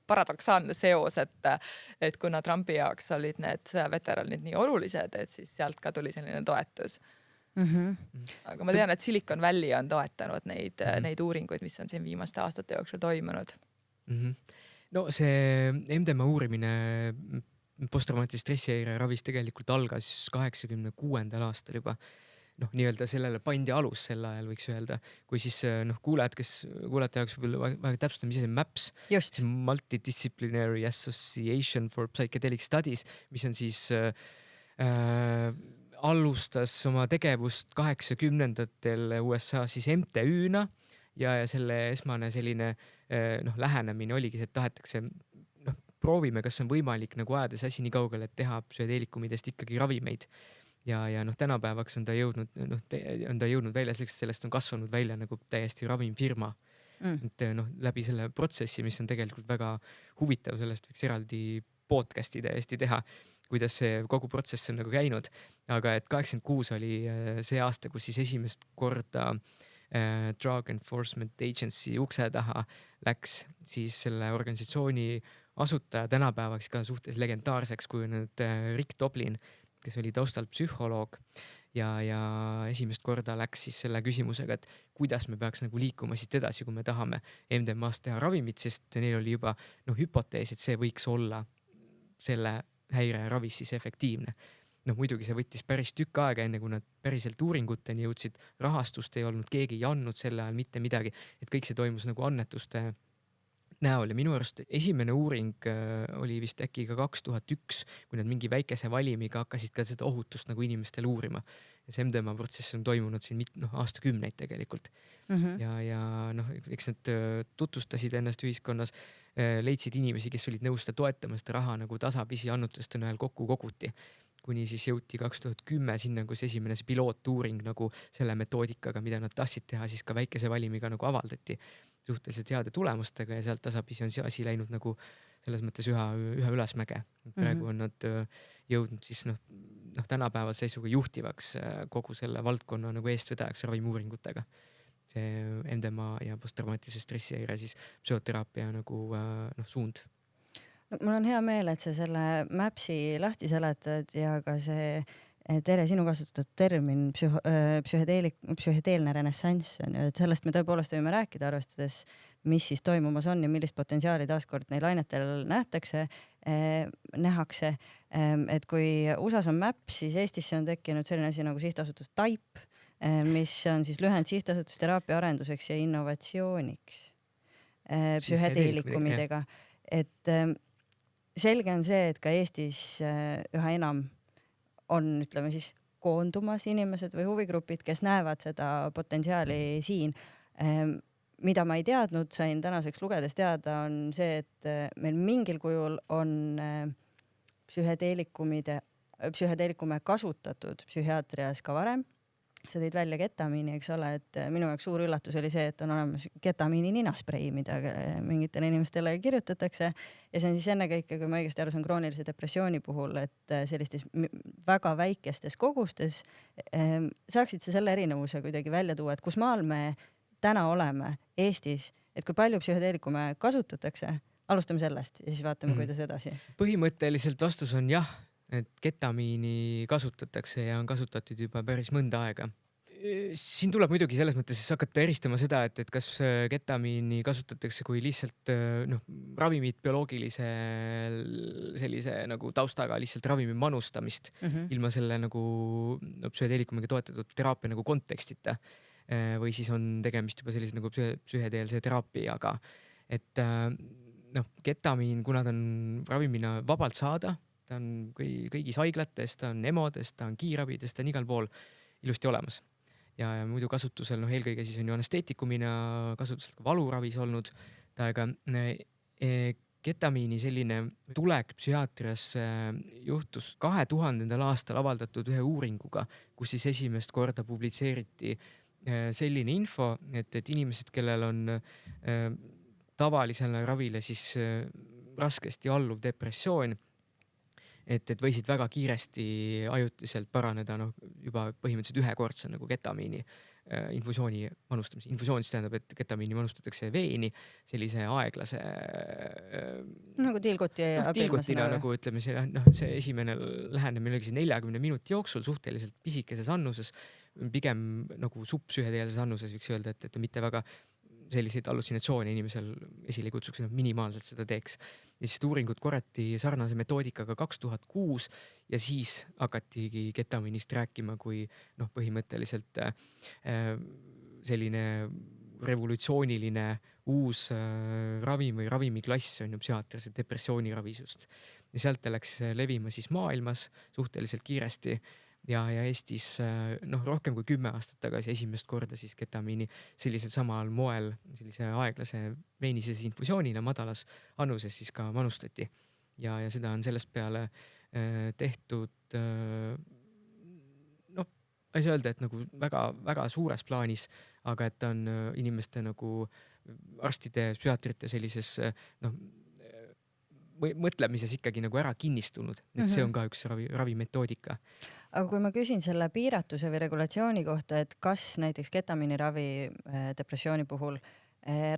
paradoksaalne seos, et kuna Trumpi jaoks olid need sõjaveteranid nii olulised, et siis sealt ka tuli selline toetus. Aga ma tean, et Silicon Valley on toetanud neid uuringuid, mis on siin viimaste aastate jooksul toimunud. No see MDMA uurimine posttraumaatilise stressihäire ravis tegelikult algas 86. aastal juba. Nii-öelda sellele pandi alus sel ajal, võiks öelda. Kui siis kuulajate jaoks võib-olla väga täpsustada, mis see MAPS, see Multidisciplinary Association for Psychedelic Studies, mis on siis alustas oma tegevust 80-ndatel USA siis MTÜ-na ja selle esmane selline lähenemine oligi see, et tahetakse proovime, kas on võimalik nagu ajades asi nii kaugele, et teha psühhedeelikumidest ikkagi ravimeid. Ja tänapäevaks on ta jõudnud välja, sellest on kasvanud välja nagu täiesti ravimfirma. Et läbi selle protsessi, mis on tegelikult väga huvitav, sellest võiks eraldi podcasti täiesti teha, kuidas see kogu protsess on nagu käinud. Aga et 86 oli see aasta, kus siis esimest korda Drug Enforcement Agency ukse taha läks siis selle organisatsiooni asutaja tänapäevaks ka suhtes legendaarseks kujunenud Rick Doblin, kes oli taustalt psühholoog ja esimest korda läks siis selle küsimusega, et kuidas me peaks nagu liikuma siit edasi, kui me tahame MDMA-st teha ravimit, sest neil oli juba hüpotees, et see võiks olla selle häire ravis siis efektiivne. Muidugi see võttis päris tükk aega, enne kui nad päriselt uuringuteni jõudsid, rahastust ei olnud, keegi ei andnud selle ajal mitte midagi, et kõik see toimus nagu annetuste näol ja minu arust esimene uuring oli vist äkki ka 2001, kui nad mingi väikese valimiga hakkasid ka seda ohutust nagu inimestele uurima. Ja see MDMA protsess on toimunud siin aastakümneid tegelikult. Ja eks nad tutvustasid ennast ühiskonnas, leidsid inimesi, kes olid nõus seda toetama, seda raha nagu tasapisi annutust on ajal kokku koguti. Kuni siis jõuti 2010 sinna, kus esimene see pilootuuring nagu selle metoodikaga, mida nad tahtsid teha, siis ka väikese valimiga nagu avaldati suhteliselt heade tulemustega ja sealt tasapisi on see asi läinud nagu selles mõttes üha ülesmäge. Praegu on nad jõudnud siis tänapäevase seisuga juhtivaks kogu selle valdkonna nagu eestvedajaks ravimuuringutega. See MDMA ja posttraumaatilise stressihäire siis psühhoteraapia nagu suund. Mul on hea meel, et sa selle MAPS-i lahti seletad ja ka see Tere, sinu kasutatud termin psühhedeelne renessanss on ju, et sellest me tõepoolest võime rääkida, arvestades, mis siis toimumas on ja millist potentsiaali taaskord neil ainetel nähakse. Et kui USAs on MAPS, siis Eestisse on tekkinud selline asi nagu sihtasutus TAIP, mis on siis lühend sihtasutus teraapia arenduseks ja innovatsiooniks psühhedeelikumidega. Et selge on see, et ka Eestis üha enam on, ütleme siis, koondumas inimesed või huvigrupid, kes näevad seda potentsiaali siin. Mida ma ei teadnud, sain tänaseks lugedes teada, on see, et meil mingil kujul on psühhedeelikume kasutatud psühhiaatrias ka varem. Sa tõid välja ketamiini, eks ole, et minu jaoks suur üllatus oli see, et on olemas ketamiini ninasprei, mida mingitele inimestele kirjutatakse ja see on siis ennekõike, kui ma õigesti aru, see on kroonilise depressiooni puhul, et sellistes väga väikestes kogustes saaksid sa selle erinevuse kuidagi välja tuua, et kus maal me täna oleme Eestis, et kui palju psühhedeelikume kasutatakse, alustame sellest ja siis vaatame, kuidas edasi. Põhimõtteliselt vastus on jah, et ketamiini kasutatakse ja on kasutatud juba päris mõnda aega. Siin tuleb muidugi selles mõttes hakata eristama seda, et kas ketamiini kasutatakse kui lihtsalt ravimit bioloogilise sellise nagu taustaga lihtsalt ravimi manustamist ilma selle nagu psühhedeelikumiga toetatud teraapia nagu kontekstita või siis on tegemist juba sellise nagu psühhedeelse teraapiaga. Et ketamiin, kuna ta on ravimina vabalt saada, ta on kõigis haiglates, ta on EMO-des, ta on kiirabides, ta on igal pool ilusti olemas. ja muidu kasutusel, eelkõige siis on ju anesteetikumina kasutusel ka valuravis olnud. Aga ketamiini selline tulek psühhiaatriasse juhtus 2000. aastal avaldatud ühe uuringuga, kus siis esimest korda publitseeriti selline info, et inimesed, kellel on tavalisele ravile siis raskesti alluv depressioon, et võisid väga kiiresti ajutiselt paraneda juba põhimõtteliselt ühekordse nagu ketamiini infusiooni manustamise. Infusioon siis tähendab, et ketamiini manustatakse veeni sellise aeglase nagu tilgutina, nagu ütleme, see esimene lähenemine oligi 40 minuti jooksul suhteliselt pisikeses annuses, pigem nagu subpsühhedeelses annuses võiks öelda, et mitte väga selliseid hallutsinatsioone inimesel esile ei kutsuks, minimaalselt seda teeks. Ja siis uuringud korrati sarnase metoodikaga 2006 ja siis hakatigi ketamiinist rääkima kui põhimõtteliselt selline revolutsiooniline uus ravim või ravimiklass on ju psühhiaatrilised depressiooniravisust. Ja sealt ta läks levima siis maailmas suhteliselt kiiresti. Ja Eestis rohkem kui 10 aastat tagasi esimest korda siis ketamiini sellisel samal moel sellise aeglase veenisese infusioonina madalas annuses siis ka manustati. Ja seda on sellest peale tehtud ei saa öelda, et nagu väga suures plaanis, aga et on inimeste nagu arstide, psühhiaatrite sellises mõtlemises ikkagi nagu ära kinnistunud, et see on ka üks ravimetoodika. Aga kui ma küsin selle piiratuse või regulatsiooni kohta, et kas näiteks ketamiiniravi depressiooni puhul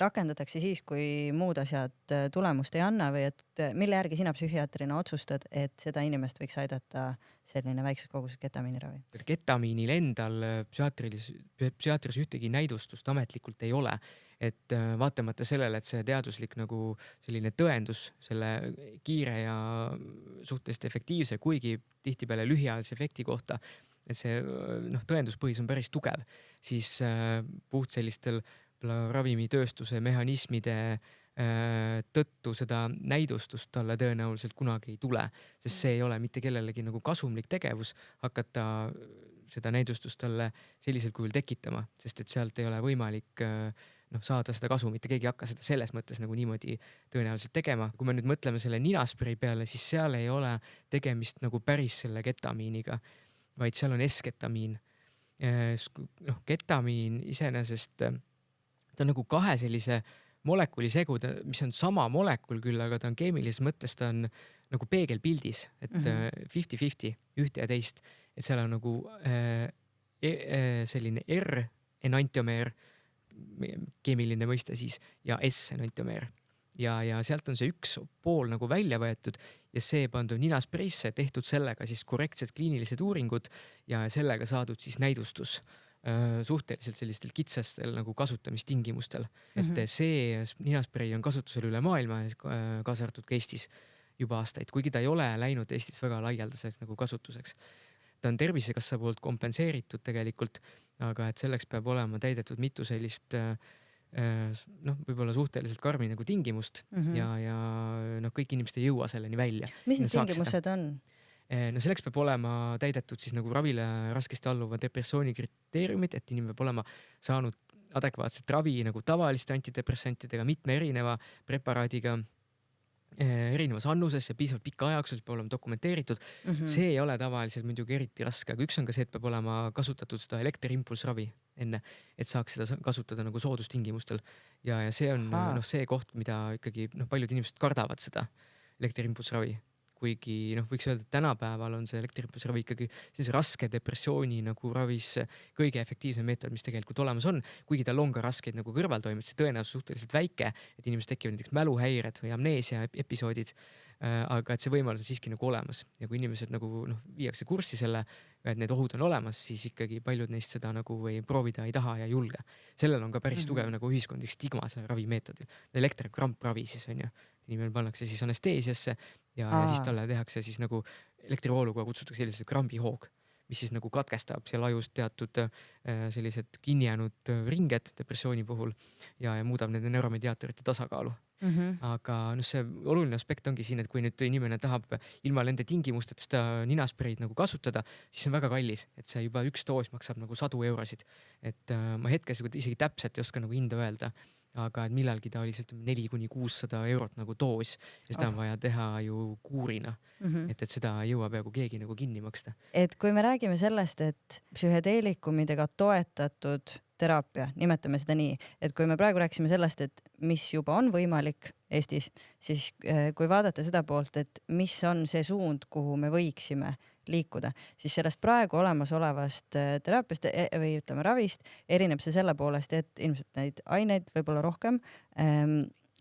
rakendatakse siis, kui muud asjad tulemust ei anna või et mille järgi sina psühhiaatrina otsustad, et seda inimest võiks aidata selline väikses koguses ketamiiniravi? Ketamiinil endal psühhiaatris ühtegi näidustust ametlikult ei ole. Et vaatamata sellele, et see teaduslik nagu selline tõendus selle kiire ja suhteliselt efektiivse, kuigi tihtipeale lühiajalise efekti kohta, et see tõenduspõhis on päris tugev, siis puht sellistel ravimitööstuse mehhanismide tõttu seda näidustust talle tõenäoliselt kunagi ei tule, sest see ei ole mitte kellelegi nagu kasumlik tegevus hakata seda näidustust talle sellisel kujul tekitama, sest et sealt ei ole võimalik saada seda kasu, mitte keegi ei hakka seda selles mõttes nagu niimoodi tõenäoliselt tegema. Kui me nüüd mõtleme selle ninasprei peale, siis seal ei ole tegemist nagu päris selle ketamiiniga, vaid seal on S-ketamiin. Ketamiin iseenesest, ta on nagu kahe sellise molekulisegu, mis on sama molekul küll, aga ta on keemilises mõttes, ta on nagu peegelpildis, et 50-50, ühte ja teist, et seal on nagu selline R-enantiomeer, keemiline mõiste siis, ja S-enantiomeer. Ja sealt on see üks pool nagu välja võetud ja see pandud ninaspreisse, tehtud sellega siis korrektsed kliinilised uuringud ja sellega saadud siis näidustus suhteliselt sellistel kitsastel nagu kasutamistingimustel. Et see ninasprei on kasutusel üle maailma, kaasa arvatud ka Eestis juba aastaid, kuigi ta ei ole läinud Eestis väga laialdaseks nagu kasutuseks. Ta on Tervisekassa poolt kompenseeritud tegelikult, aga et selleks peab olema täidetud mitu sellist võib-olla suhteliselt karmi nagu tingimust ja kõik inimesed ei jõua selleni välja. Mis need tingimused on? Selleks peab olema täidetud siis nagu ravile raskesti alluva depressiooni kriteeriumid, et inimene peab olema saanud adekvaatset ravi nagu tavaliste antidepressantidega, mitme erineva preparaadiga, erinevas annuses ja piisavalt pika ajaks peab olema dokumenteeritud. See ei ole tavaliselt muidugi eriti raske, aga üks on ka see, et peab olema kasutatud seda elektriimpulsravi enne, et saaks seda kasutada nagu soodustingimustel. Ja see on see koht, mida ikkagi paljud inimesed kardavad seda elektriimpulsravi. Kuigi võiks öelda, et tänapäeval on see elektriimpulsravi ikkagi sellise raske depressiooni nagu ravis kõige efektiivsem meetod, mis tegelikult olemas on, kuigi tal on ka raskeid nagu kõrvaltoimed, see tõenäosus suhteliselt väike, et inimesed tekivad näiteks mäluhäired või amneesia episoodid, aga et see võimalus on siiski nagu olemas ja kui inimesed nagu viiakse kurssi selle, et need ohud on olemas, siis ikkagi paljud neist seda nagu või proovida ei taha ja julge. Sellel on ka päris tugev nagu ühiskondlik stigma selle ravimeetodil. Elektrokrampravi siis on ju, inimene pannakse siis anesteesiasse ja siis talle tehakse siis nagu elektrivooluga kutsutakse sellised krambihoog, mis siis nagu katkestab seal ajus teatud sellised kinni jäänud ringed depressiooni puhul ja muudab nende neuromediaatorite tasakaalu. Aga noh, see oluline aspekt ongi siin, et kui nüüd inimene tahab ilma nende tingimusteta seda ninaspreid nagu kasutada, siis see on väga kallis, et see juba üks doos maksab nagu 100 eurosid. Et ma hetkes isegi täpselt ei oska nagu hinda öelda, aga et millalgi ta oli 400–600 eurot nagu doos ja seda on vaja teha ju kuurina. Et seda ei jõua peaaegu keegi nagu kinni maksta. Et kui me räägime sellest, et psühhedeelikumidega toetatud teraapia, nimetame seda nii, et kui me praegu rääkisime sellest, et mis juba on võimalik Eestis, siis kui vaadata seda poolt, et mis on see suund, kuhu me võiksime liikuda, siis sellest praegu olemasolevast teraapiast või ütleme ravist erineb see selle poolest, et ilmselt neid aineid võib-olla rohkem,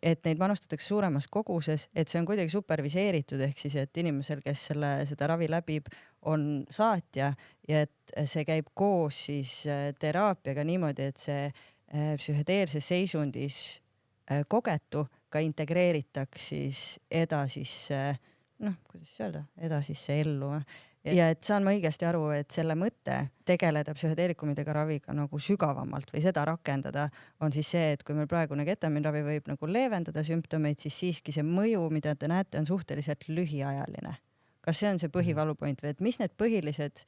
et neid manustatakse suuremas koguses, et see on kuidagi superviseeritud, ehk siis, et inimesel, kes seda ravi läbib, on saatja ja et see käib koos siis teraapiaga niimoodi, et see psühhedeelses seisundis kogetu ka integreeritaks siis edasisse, kuidas öelda, edasisse ellu. Ja et saan ma õigesti aru, et selle mõte tegeleda psühhedeelikumidega raviga nagu sügavamalt või seda rakendada on siis see, et kui meil praegune ketaminravi võib nagu leevendada sümptomeid, siis siiski see mõju, mida te näete, on suhteliselt lühiajaline. Kas see on see põhivalupoint või et mis need põhilised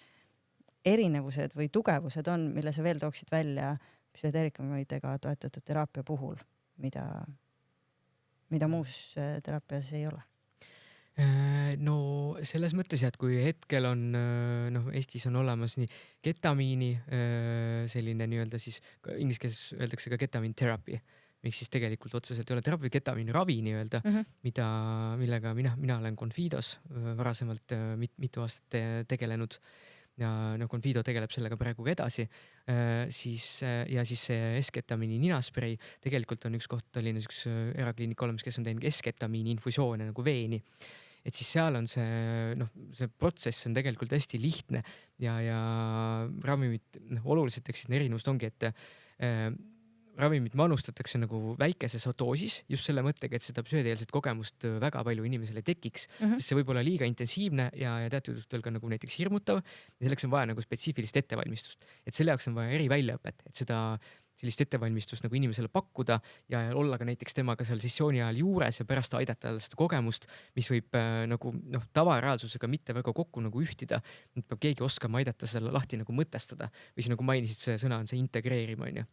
erinevused või tugevused on, mille sa veel tooksid välja psühhedeelikumidega toetatud teraapia puhul, mida muus teraapias ei ole? No selles mõttes, et kui hetkel on, Eestis on olemas nii ketamiini, selline nii-öelda siis inglise keeles öeldakse ka ketamine therapy, miks siis tegelikult otseselt ei ole teraapia, ketamiini ravi nii-öelda, millega mina olen Confidos varasemalt mitu aastat tegelenud ja Confido tegeleb sellega praegu ka edasi, siis see S-ketamiini ninasprei tegelikult on üks koht Tallinnas üks erakliinik olemas, kes on teinud S-ketamiini infusioone nagu veeni. Et siis seal on see protsess on tegelikult hästi lihtne ja ravimid oluliselt erinevust ongi, et ravimid manustatakse nagu väikeses doosis just selle mõttega, et seda psühhedeelset kogemust väga palju inimesele tekiks, sest see võib olla liiga intensiivne ja teatud juhtul ka nagu näiteks hirmutav ja selleks on vaja nagu spetsiifilist ettevalmistust. Et selle jaoks on vaja eriväljaõpet, et sellist ettevalmistust nagu inimesele pakkuda ja olla ka näiteks temaga seal sessiooni ajal juures ja pärast aidata seda kogemust, mis võib nagu tavareaalsusega mitte väga kokku nagu ühtida. Nüüd peab keegi oskama aidata selle lahti nagu mõtestada või siis nagu mainisid, see sõna on see integreerima, on ju.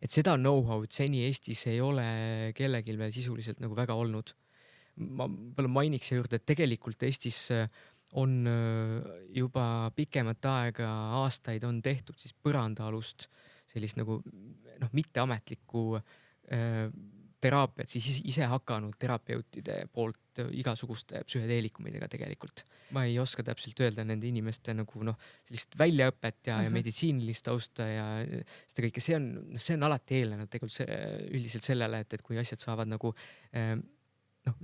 Et seda know-how'd seni Eestis ei ole kellelgi veel sisuliselt nagu väga olnud. Ma mainiks juurde, et tegelikult Eestis on juba pikemat aega aastaid on tehtud siis põrandaalust sellist nagu mitteametlikku teraapiat siis ise hakanud terapeutide poolt igasuguste psühhedeelikumidega tegelikult. Ma ei oska täpselt öelda nende inimeste nagu sellist väljaõpet ja meditsiinilist tausta ja seda kõike, see on alati eelnenud tegelikult üldiselt sellele, et kui asjad saavad nagu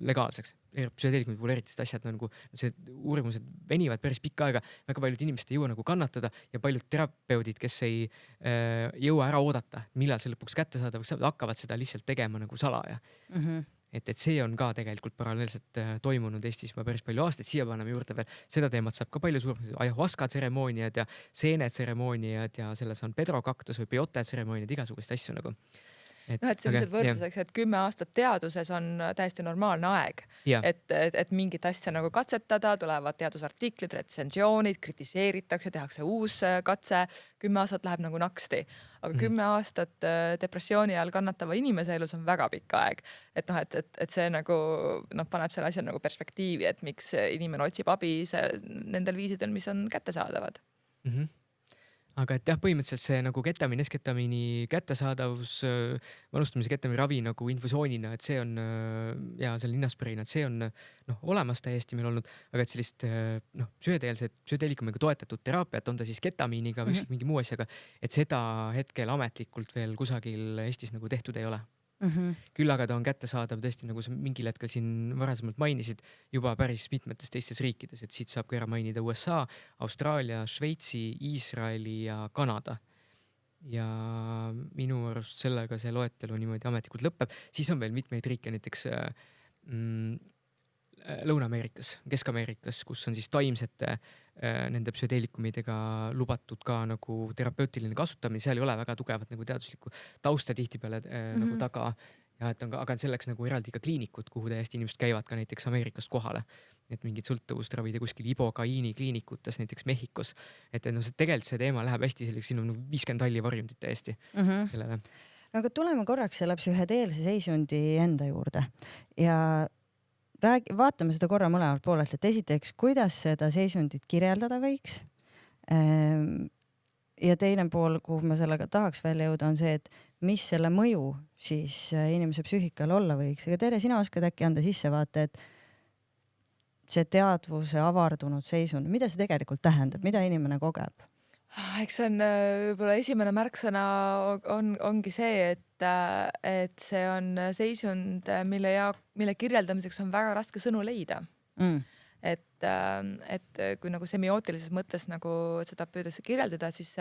legaalseks. Psühhedeelikumide puhul eriti asjad nagu see uurimused venivad päris pikka aega, väga paljud inimesed ei jõua nagu kannatada ja paljud terapeudid, kes ei jõua ära oodata, millal see lõpuks kätte saada, hakkavad seda lihtsalt tegema nagu salaja. Et see on ka tegelikult paralleelselt toimunud Eestis juba päris palju aastaid, siia paneme juurde veel seda teemat saab ka palju suurem, ayahuasca tseremooniad ja seenetseremooniad ja selles on pedrokaktus või peyote tseremooniad, igasugust asju nagu. Et see on lihtsalt võrdluseks, et 10 aastat teaduses on täiesti normaalne aeg, et mingit asja nagu katsetada, tulevad teadusartiklid, retsensioonid, kritiseeritakse, tehakse uus katse, 10 aastat läheb nagu naksti. Aga 10 aastat depressiooni all kannatava inimese elus on väga pikk aeg. Et see nagu paneb selle asja nagu perspektiivi, et miks inimene otsib abi nendel viisidel, mis on kättesaadavad. Aga et jah, põhimõtteliselt see nagu ketamiini, S-ketamiini kättesaadavus, manustamise ketamiini ravi nagu infusioonina, et see on ja seal ninaspreina, et see on olemas täiesti meil olnud, aga et sellist psühhedeelikumiga toetatud teraapiat, on ta siis ketamiiniga või mingi muu asjaga, et seda hetkel ametlikult veel kusagil Eestis nagu tehtud ei ole. Küll aga ta on kättesaadav tõesti, nagu sa mingil hetkel siin varasemalt mainisid, juba päris mitmetes teistes riikides, et siit saab ka ära mainida USA, Austraalia, Šveitsi, Iisraeli ja Kanada. Ja minu arust sellega see loetelu niimoodi ametlikult lõpeb. Siis on veel mitmeid riike, näiteks Lõuna-Ameerikas, Kesk-Ameerikas, kus on siis taimsete nende psühhedeelikumidega lubatud ka nagu terapeutiline kasutamine, seal ei ole väga tugevat nagu teaduslikku tausta tihtipeale nagu taga ja et on aga selleks nagu eraldi ka kliinikud, kuhu täiesti inimesed käivad ka näiteks Ameerikast kohale. Et mingid sõltuvust ravida kuskil ibokaiini kliinikutes näiteks Mehhikos. Et no tegelikult see teema läheb hästi selliseks, siin on 50 allivarjundit täiesti sellele. No aga tuleme korraks selle psühhedeelse seisundi enda juurde ja vaatame seda korra mõlemalt poolelt, et esiteks, kuidas seda seisundit kirjeldada võiks. Ja teine pool, kuhu ma sellega tahaks välja jõuda, on see, et mis selle mõju siis inimese psüühikale olla võiks. Aga Tere, sina oskad äkki anda sissevaate, et see teadvuse avardunud seisund, mida see tegelikult tähendab, mida inimene kogeb? Eks see on võib-olla esimene märksõna ongi see, et see on seisund, mille kirjeldamiseks on väga raske sõnu leida. Et kui nagu semiootilises mõttes nagu seda püüdesse kirjeldada, siis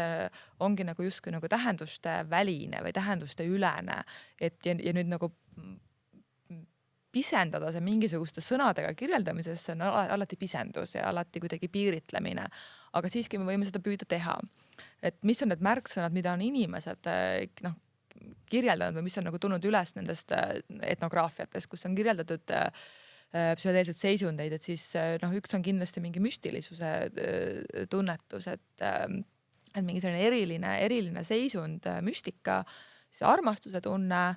ongi nagu justkui nagu tähenduste väline või tähenduste ülene. Ja nüüd nagu pisendada see mingisuguste sõnadega kirjeldamises, see on alati pisendus ja alati kuidagi piiritlemine. Aga siiski me võime seda püüda teha. Et mis on need märksõnad, mida on inimesed kirjeldanud või mis on nagu tulnud üles nendest etnograafiatest, kus on kirjeldatud psühhedeelseid seisundeid, et siis üks on kindlasti mingi müstilisuse tunnetus, et mingi selline eriline seisund, müstika, siis armastuse tunne,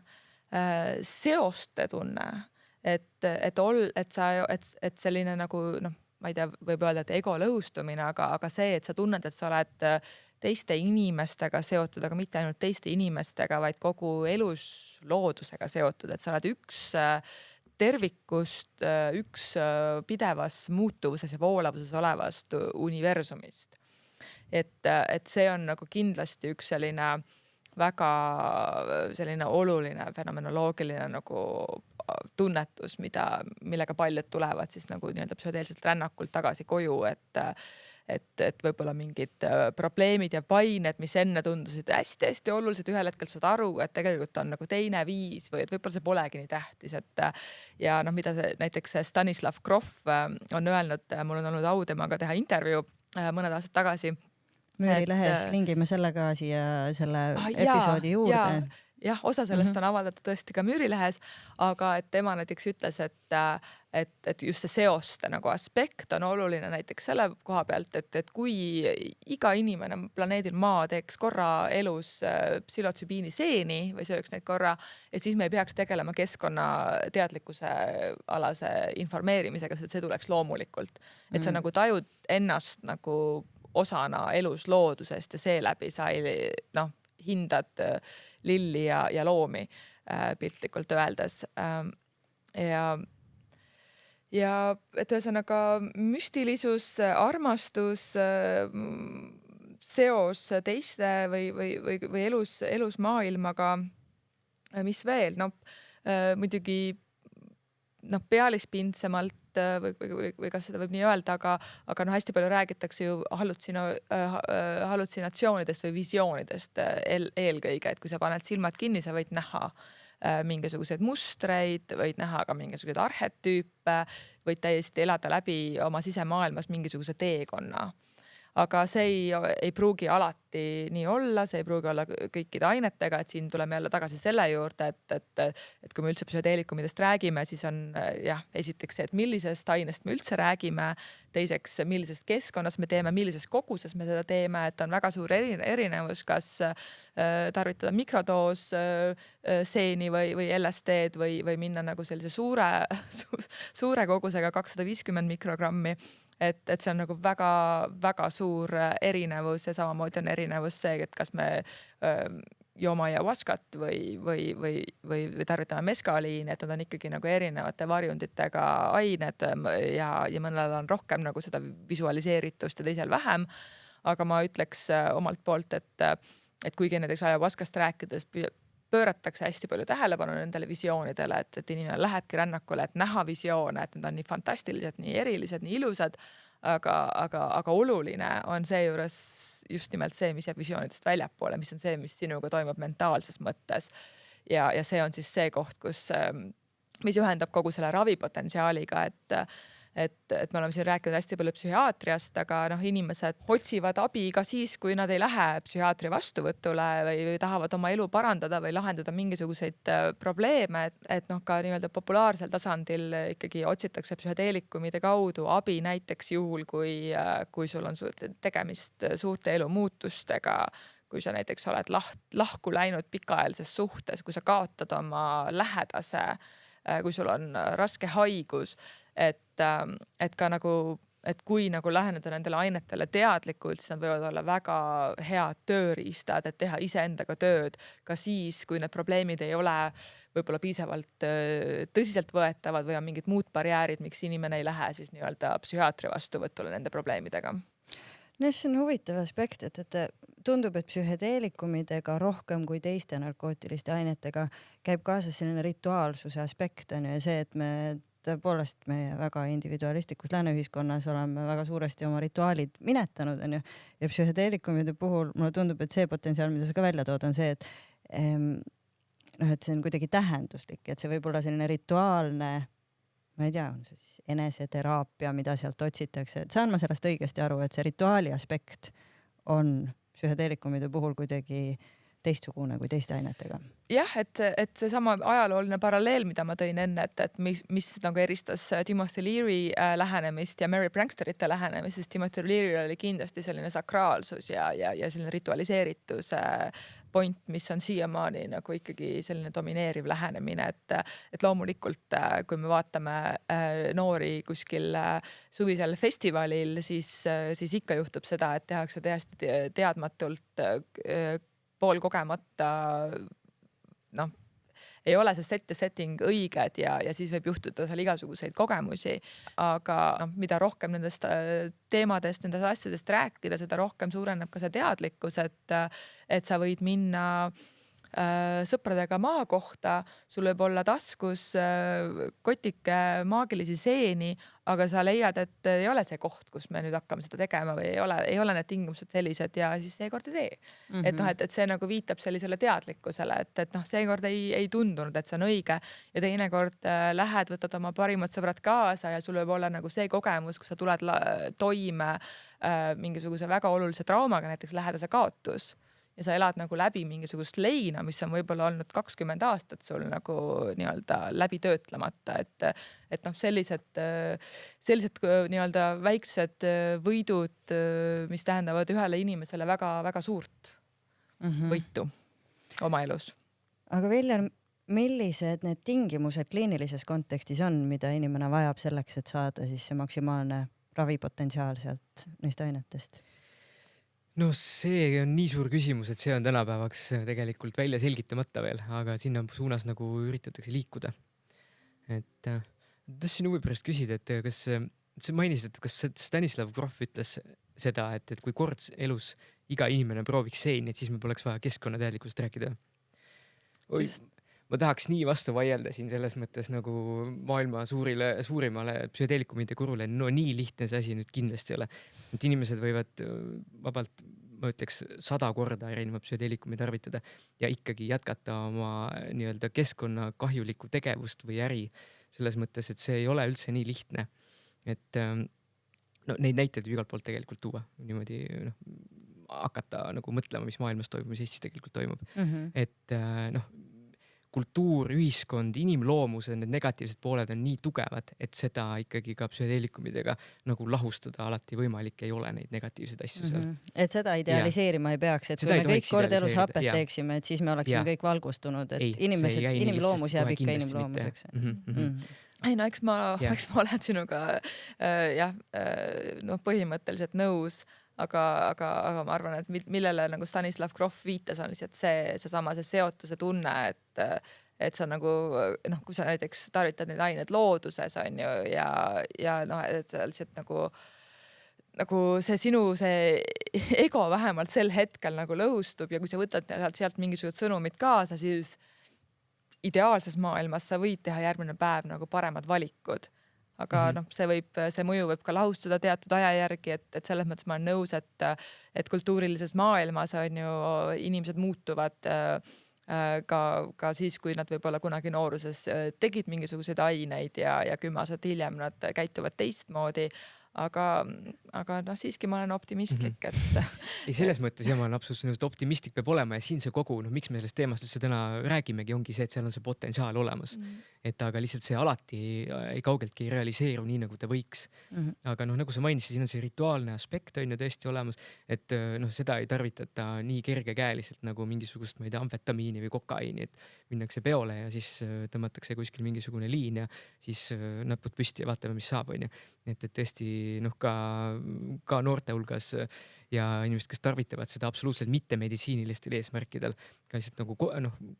seoste tunne, et selline nagu, ma ei tea, võib öelda, et ego lõhustumine, aga see, et sa tunned, et sa oled teiste inimestega seotud, aga mitte ainult teiste inimestega, vaid kogu elus loodusega seotud, et sa oled üks tervikust, üks pidevas muutuvuses ja voolavuses olevast universumist. Et see on nagu kindlasti üks selline väga selline oluline fenomenoloogiline nagu tunnetus, millega paljud tulevad siis nagu nii-öelda psühhedeelselt rännakult tagasi koju, et võib-olla mingid probleemid ja pained, mis enne tundusid hästi-hästi olulised, ühel hetkel saad aru, et tegelikult on nagu teine viis või et võib-olla see polegi nii tähtis, ja mida näiteks Stanislav Grof on öelnud, mul on olnud au temaga teha intervjuu mõned aastad tagasi. Müüri lehes lingime selle ka siia selle episoodi juurde. Jah, osa sellest on avaldatud tõesti ka Müüri lehes, aga et tema näiteks ütles, et just see seoste nagu aspekt on oluline näiteks selle koha pealt, et kui iga inimene planeedil Maa teeks korra elus psühhotsübiini seeni või sööks neid korra, et siis me ei peaks tegelema keskkonna teadlikkuse alase informeerimisega, sest see tuleks loomulikult. Et sa nagu tajud ennast nagu osana elus loodusest ja seeläbi sa hindad lilli ja loomi piltlikult öeldes. Ja et ühesõnaga müstilisus, armastus, seos teiste või elus maailmaga, mis veel? Muidugi pealispindsemalt või kas seda võib nii öelda, aga hästi palju räägitakse ju hallutsinatsioonidest või visioonidest eelkõige, et kui sa paned silmad kinni, sa võid näha mingisuguseid mustreid, võid näha ka mingisuguseid arhetüüpe, võid täiesti elada läbi oma sisemaailmas mingisuguse teekonna. Aga see ei pruugi alati nii olla, see ei pruugi olla kõikide ainetega, et siin tuleme jälle tagasi selle juurde, et kui me üldse psühhedeelikumidest räägime, siis on esiteks see, et millisest ainest me üldse räägime, teiseks, millisest keskkonnas me teeme, millises koguses me seda teeme, et on väga suur erinevus, kas tarvitada mikrodoos seeni või LSD-d või minna nagu sellise suure kogusega 250 mikrogrammi. Et see on nagu väga, väga suur erinevus ja samamoodi on erinevus see, et kas me jooma ayahuascat või tarvitame meskaliini, et nad on ikkagi nagu erinevate varjunditega ained ja mõnel on rohkem nagu seda visualiseeritust ja teisel vähem. Aga ma ütleks omalt poolt, et kuigi näiteks ayahuascast rääkides pööratakse hästi palju tähelepanu nendele visioonidele, et inimene lähebki rännakule, et näha visioone, et need on nii fantastilised, nii erilised, nii ilusad, aga oluline on see juures just nimelt see, mis jääb visioonidest väljapoole, mis on see, mis sinuga toimub mentaalses mõttes. Ja see on siis see koht, mis ühendab kogu selle ravipotentsiaaliga, et me oleme siin rääkinud hästi palju psühhiaatriast, aga inimesed otsivad abi ka siis, kui nad ei lähe psühhiaatri vastuvõtule või tahavad oma elu parandada või lahendada mingisuguseid probleeme, et ka nii-öelda populaarsel tasandil ikkagi otsitakse psühhedeelikumide kaudu abi näiteks juhul, kui sul on tegemist suurte elumuutustega, kui sa näiteks oled lahku läinud pikaajalises suhtes, kui sa kaotad oma lähedase, kui sul on raske haigus, et ka et kui läheneda nendele ainetele teadlikult, siis nad võivad olla väga head tööriistad, et teha iseendaga tööd ka siis, kui need probleemid ei ole võib-olla piisavalt tõsiselt võetavad või on mingid muud barjäärid, miks inimene ei lähe siis nii-öelda psühhiaatri vastuvõtule nende probleemidega. No see on huvitav aspekt, et tundub, et psühhedeelikumidega rohkem kui teiste narkootiliste ainetega käib kaasas selline rituaalsuse aspekt on ju, ja see, et me tõepoolest meie väga individualistlikus lääneühiskonnas oleme väga suuresti oma rituaalid minetanud on ju, ja psühhedeelikumide puhul mulle tundub, et see potentsiaal, mida sa ka välja tood, on see, et see on kuidagi tähenduslik, et see võib olla selline rituaalne, ma ei tea, on see siis eneseteraapia, mida sealt otsitakse, et saan ma sellest õigesti aru, et see rituaali aspekt on psühhedeelikumide puhul kuidagi teistsugune kui teiste ainetega. Jah, et see sama ajalooline paralleel, mida ma tõin enne, et mis nagu eristas Timothy Leary lähenemist ja Mary Pranksterite lähenemist, sest Timothy Leary oli kindlasti selline sakraalsus ja selline ritualiseeritus point, mis on siiamaani nagu ikkagi selline domineeriv lähenemine, et loomulikult, kui me vaatame noori kuskil suvisel festivalil, siis ikka juhtub seda, et tehakse täiesti teadmatult pool kogemata, ei ole see set ja setting õiged ja siis võib juhtuda seal igasuguseid kogemusi, aga mida rohkem nendest teemadest, nendest asjadest rääkida, seda rohkem suureneb ka see teadlikkus, et sa võid minna sõpradega maa kohta, sul võib olla taskus kotike maagilisi seeni, aga sa leiad, et ei ole see koht, kus me nüüd hakkame seda tegema või ei ole need tingimused sellised ja siis seekord ei tee. Et see nagu viitab sellisele teadlikkusele, et seekord ei tundunud, et see on õige ja teinekord lähed, võtad oma parimad sõbrad kaasa ja sul võib olla nagu see kogemus, kus sa tuled toime mingisuguse väga olulise traumaga, näiteks lähedase kaotus. Ja sa elad nagu läbi mingisugust leina, mis on võib-olla olnud 20 aastat sul nagu nii-öelda läbi töötlemata, et sellised nii-öelda väiksed võidud, mis tähendavad ühele inimesele väga-väga suurt võitu oma elus. Aga Viljar, millised need tingimused kliinilises kontekstis on, mida inimene vajab selleks, et saada siis see maksimaalne ravipotentsiaal sealt neist ainetest? No see on nii suur küsimus, et see on tänapäevaks tegelikult välja selgitamata veel, aga sinna suunas nagu üritatakse liikuda. Et tahtsin huvi pärast küsida, et kas sa mainisid, et kas Stanislav Grof ütles seda, et kui kord elus iga inimene prooviks seeni, et siis me poleks vaja keskkonnateadlikust rääkida? Ma tahaks nii vastu vaielda siin selles mõttes nagu maailma suurimale psühhedeelikumide kurule. No nii lihtne see asi nüüd kindlasti ei ole. Et inimesed võivad vabalt, ma ütleks 100 korda erineva psühhedeelikumi tarvitada ja ikkagi jätkata oma nii-öelda keskkonnakahjulikku tegevust või äri. Selles mõttes, et see ei ole üldse nii lihtne. Et neid näiteid igalt poolt tegelikult tuua. Niimoodi hakata nagu mõtlema, mis maailmas toimub, mis Eestis tegelikult toimub. Et kultuur, ühiskond, inimloomused, need negatiivsed pooled on nii tugevad, et seda ikkagi ka psühhedeelikumidega nagu lahustada alati võimalik ei ole neid negatiivseid asju seal. Et seda idealiseerima ei peaks, et kui me kõik kord elus hapet teeksime, et siis me oleksime kõik valgustunud, et inimloomus jääb ikka inimloomuseks. Ei, no eks ma olen sinuga põhimõtteliselt nõus, aga ma arvan, et millele nagu Stanislav Grof viitas on lihtsalt see seotuse tunne, et sa nagu, kui sa näiteks tarvitad neid ained looduses on ju ja et sa lihtsalt nagu see ego vähemalt sel hetkel nagu lõhustub ja kui sa võtad sealt mingisugused sõnumid kaasa, siis ideaalses maailmas sa võid teha järgmine päev nagu paremad valikud. Aga see mõju võib ka lahustuda teatud aja järgi, et selles mõttes ma olen nõus, et kultuurilises maailmas on ju inimesed muutuvad ka siis, kui nad võib-olla kunagi nooruses tegid mingisuguseid aineid ja 10 aastat hiljem nad käituvad teistmoodi. Aga noh, siiski ma olen optimistlik, et ei, selles mõttes ja ma olen absoluutselt optimistlik peab olema ja siin see kogu, miks me sellest teemast üldse täna räägimegi, ongi see, et seal on see potentsiaal olemas. Et aga lihtsalt see alati ei kaugeltki ei realiseeru nii, nagu ta võiks. Aga nagu sa mainisid, siin on see rituaalne aspekt on ju tõesti olemas, et seda ei tarvitata nii kergekäeliselt nagu mingisugust, ma ei tea, amfetamiini või kokaiini, et minnakse peole ja siis tõmmatakse kuskil mingisugune liin ja siis näpud püsti ja vaatame, mis saab, on ju. Et tõesti ka noorte hulgas ja inimesed, kes tarvitavad seda absoluutselt mitte meditsiinilistel eesmärkidel, ka lihtsalt nagu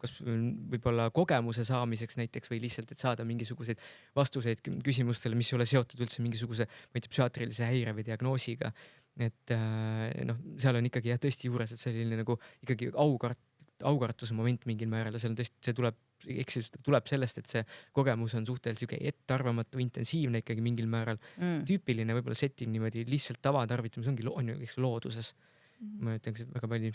kas võib-olla kogemuse saamiseks näiteks või lihtsalt, et saada mingisuguseid vastuseid küsimustele, mis ei ole seotud üldse mingisuguse, ma ei tea, psühhiaatrilise häire või diagnoosiga. Et seal on ikkagi tõesti juures, et selline nagu ikkagi aukartuse moment mingil määral ja seal on tõesti, see tuleb sellest, et see kogemus on suhteliselt ettearvamatu, intensiivne ikkagi mingil määral. Tüüpiline võib-olla setting niimoodi lihtsalt tavatarvitamis ongi looduses. Ma ütleks, et väga palju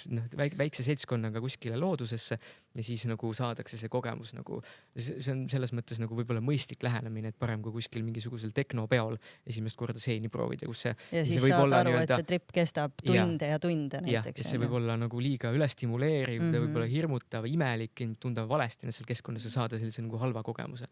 väikse seltskonnaga kuskile loodusesse ja siis nagu saadakse see kogemus nagu, see on selles mõttes nagu võib-olla mõistlik lähenemine, et parem kui kuskil mingisugusel tehnopeol esimest korda seeni proovida, kus see ja siis saad aru, et see trip kestab tunde ja tunde näiteks. Ja see võib olla nagu liiga ülestimuleeriv, võib-olla hirmutav, imelik, tunda valesti ennast seal keskkonnas ja saada sellise nagu halva kogemuse.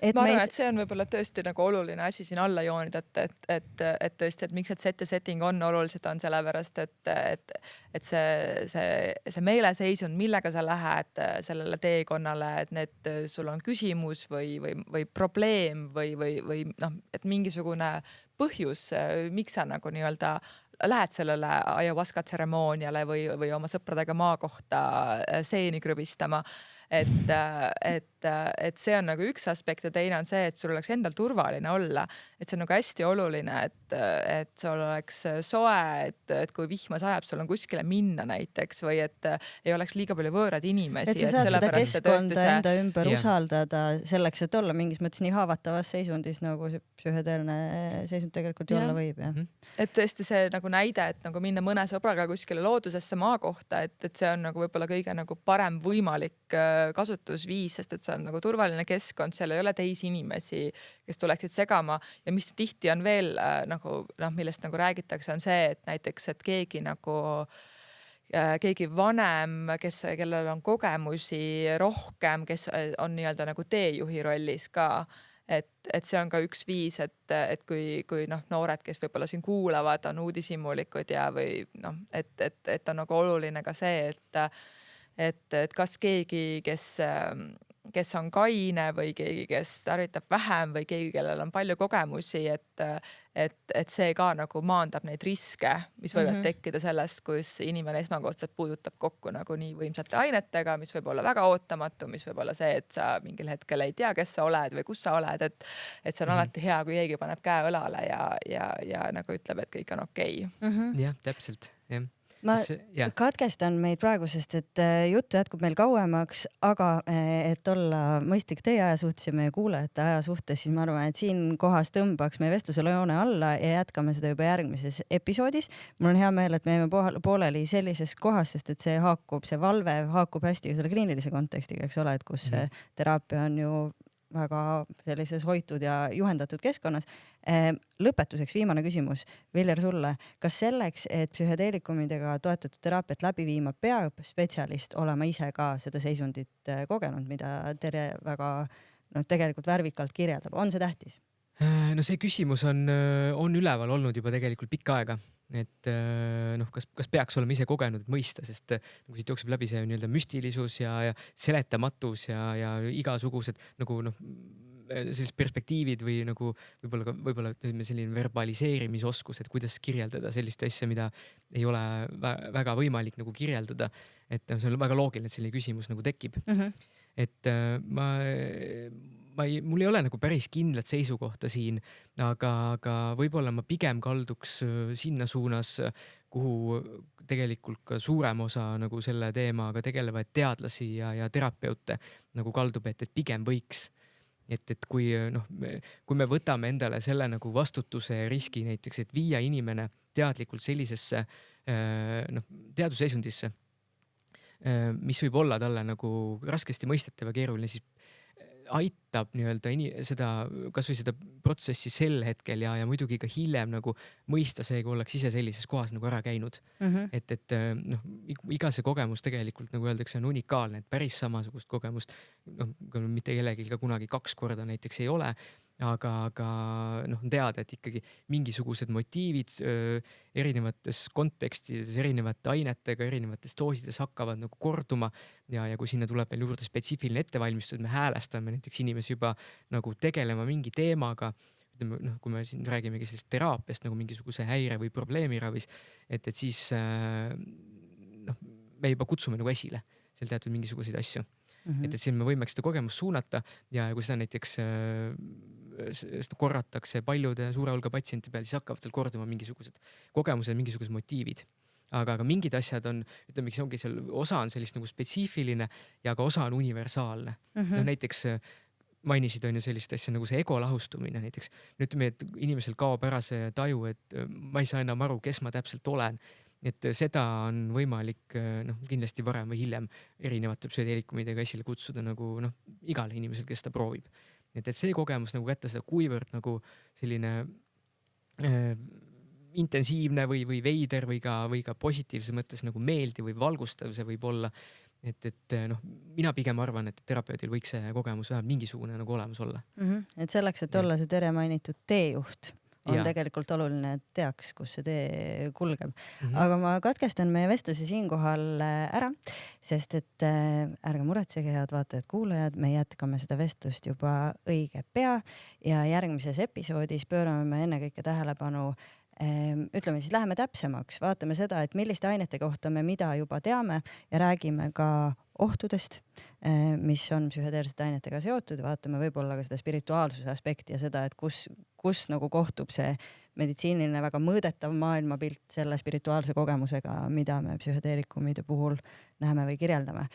Ma arvan, et see on võib-olla tõesti nagu oluline asi siin alla joonida, et tõesti, et miks see setting on olulised on sellepärast, et see meeleseisund, millega sa lähed sellele teekonnale, et sul on küsimus või probleem või et mingisugune põhjus, miks sa nagu nii-öelda lähed sellele ayahuasca tseremooniale või oma sõpradega maa kohta seeni krõbistama. Et see on nagu üks aspekt ja teine on see, et sul oleks endal turvaline olla, et see on nagu hästi oluline, et sul oleks soe, et kui vihma sajab, sul on kuskile minna näiteks või et ei oleks liiga palju võõrad inimesi. Et sa saad seda keskkonda enda ümber usaldada selleks, et olla mingis mõttes nii haavatavas seisundis, nagu see psühhedeelne seisund tegelikult ju olla võib. Et tõesti see nagu näide, et nagu minna mõne sõbraga kuskile loodusesse maa kohta, et see on nagu võib-olla kõige nagu parem võimalik kasutusviis, sest et see on nagu turvaline keskkond, seal ei ole teisi inimesi, kes tuleksid segama ja mis tihti on veel nagu millest nagu räägitakse, on see, et näiteks, et keegi vanem, kellel on kogemusi rohkem, kes on nii-öelda nagu teejuhi rollis ka, et see on ka üks viis, et kui noored, kes võib-olla siin kuulavad, on uudishimulikud ja või et on nagu oluline ka see, et kas keegi, kes on kaine või keegi, kes tarvitab vähem või keegi, kellel on palju kogemusi, et see ka nagu maandab neid riske, mis võivad tekkida sellest, kus inimene esmakordselt puudutab kokku nagu nii võimsate ainetega, mis võib olla väga ootamatu, mis võib olla see, et sa mingil hetkel ei tea, kes sa oled või kus sa oled, et see on alati hea, kui keegi paneb käe õlale ja nagu ütleb, et kõik on okei. Jah, täpselt, jah. Ma katkestan meid praegu, sest et juttu jätkub meil kauemaks, aga et olla mõistlik teie aja suhtes ja meie kuulajate aja suhtes, siis ma arvan, et siin kohas tõmbaks meie vestluse joone alla ja jätkame seda juba järgmises episoodis. Mul on hea meel, et me jäime pooleli sellises kohas, sest et see valve haakub hästi selle kliinilise kontekstiga, eks ole, et kus teraapia on ju väga sellises hoitud ja juhendatud keskkonnas. Lõpetuseks viimane küsimus, Viljar sulle. Kas selleks, et psühhedeelikumidega toetatud teraapiat läbi viima, peab spetsialist olema ise ka seda seisundit kogenud, mida Terje väga tegelikult värvikalt kirjeldab? On see tähtis? No see küsimus on üleval olnud juba tegelikult pikka aega. Et kas peaks olema ise kogenud, et mõista, sest nagu siit jookseb läbi see nii-öelda müstilisus ja seletamatus ja igasugused nagu sellised perspektiivid või nagu võib-olla selline verbaliseerimisoskus, et kuidas kirjeldada sellist asja, mida ei ole väga võimalik nagu kirjeldada. Et see on väga loogiline, et selline küsimus nagu tekib. Et mul ei ole nagu päris kindlat seisukohta siin, aga võib-olla ma pigem kalduks sinna suunas, kuhu tegelikult ka suurem osa nagu selle teemaga tegelevaid teadlasi ja terapeute nagu kaldub, et pigem võiks. Et kui me võtame endale selle nagu vastutuse ja riski näiteks, et viia inimene teadlikult sellisesse teadusseisundisse, mis võib olla talle nagu raskesti mõistetav ja keeruline, siis aitab nii-öelda seda, kasvõi seda protsessi sel hetkel ja muidugi ka hiljem nagu mõista see, kui oleks ise sellises kohas nagu ära käinud. Et noh, iga see kogemus tegelikult nagu öeldakse on unikaalne, et päris samasugust kogemust mitte kellelgi ka kunagi 2 korda näiteks ei ole, aga noh, on teada, et ikkagi mingisugused motiivid erinevates kontekstides, erinevate ainetega, erinevates doosides hakkavad nagu korduma ja kui sinna tuleb veel juurde spetsiifiline ettevalmistus, me häälestame näiteks inimesi juba nagu tegelema mingi teemaga, noh, kui me siin räägimegi sellest teraapiast nagu mingisuguse häire või probleemiravis, et siis noh, me juba kutsume nagu esile seal teatud mingisuguseid asju. Et siin me võime seda kogemust suunata ja kui seda näiteks korratakse paljude suure hulga patsienti peal, siis hakkavad seal korduma mingisugused kogemused, mingisugused motiivid. Aga mingid asjad on, ütleme, ongi seal osa on sellist nagu spetsiifiline ja ka osa on universaalne. No näiteks mainisid on ju sellist asja nagu see ego lahustumine näiteks. Ütleme, et inimesel kaob ära see taju, et ma ei saa enam aru, kes ma täpselt olen. Et seda on võimalik kindlasti varem või hiljem erinevate psühhedeelikumidega esile kutsuda nagu igale inimesel, kes ta proovib. Et see kogemus nagu kätte seda, kuivõrd nagu selline intensiivne või veider või ka positiivse mõttes nagu meeldiv või valgustav see võib olla. Et mina pigem arvan, et terapeudil võiks see kogemus vähem mingisugune nagu olemas olla. Et selleks, et olla see tere mainitud teejuht, on tegelikult oluline, et teaks, kus see tee kulgeb. Aga ma katkestan meie vestluse siinkohal ära, sest et ärge muretsege, head vaatajad-kuulajad, me jätkame seda vestlust juba õige pea ja järgmises episoodis pöörame me ennekõike tähelepanu ütleme siis, läheme täpsemaks, vaatame seda, et milliste ainete kohta me mida juba teame ja räägime ka ohtudest, mis on psühhedeelsete ainetega seotud, vaatame võib-olla ka seda spirituaalsuse aspekti ja seda, et kus nagu kohtub see meditsiiniline väga mõõdetav maailmapilt selle spirituaalse kogemusega, mida me psühhedeelikumide puhul näeme või kirjeldame.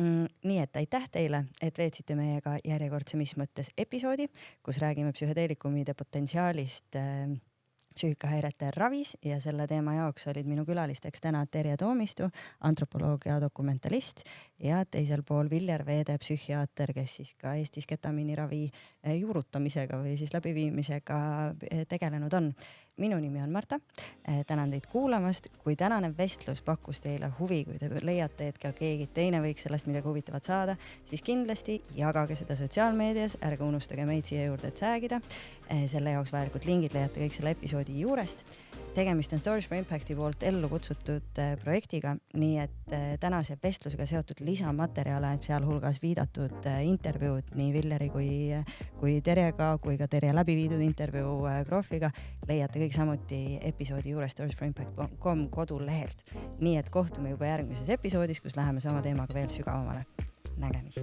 Nii et aitäh teile, et veetsite meiega järjekordse Mis mõttes episoodi, kus räägime psühhedeelikumide potentsiaalist psüühikahäirete ravis ja selle teema jaoks olid minu külalisteks täna Terje Toomistu, antropoloog ja dokumentalist ja teisel pool Viljar Veede, psühhiaater, kes siis ka Eestis ketamiiniravi juurutamisega või siis läbiviimisega tegelenud on. Minu nimi on Marta, tänan teid kuulamast. Kui tänane vestlus pakkus teile huvi, kui te leiate, et ka keegi teine võiks sellest midagi huvitavat saada, siis kindlasti jagage seda sotsiaalmeedias, ärge unustage meid siia juurde, et säägida. Selle jaoks vajalikud lingid leiate kõik selle episoodi juurest. Tegemist on Stories for Impacti poolt ellu kutsutud projektiga, nii et tänase vestlusega seotud lisamaterjale, sealhulgas viidatud intervjuud nii Villeri kui Terjega, kui ka Terje läbiviidud intervjuu Krohviga, leiate kõik samuti episoodi juures storiesforimpact.com kodulehelt. Nii et kohtume juba järgmises episoodis, kus läheme sama teemaga veel sügavamale. Nägemist!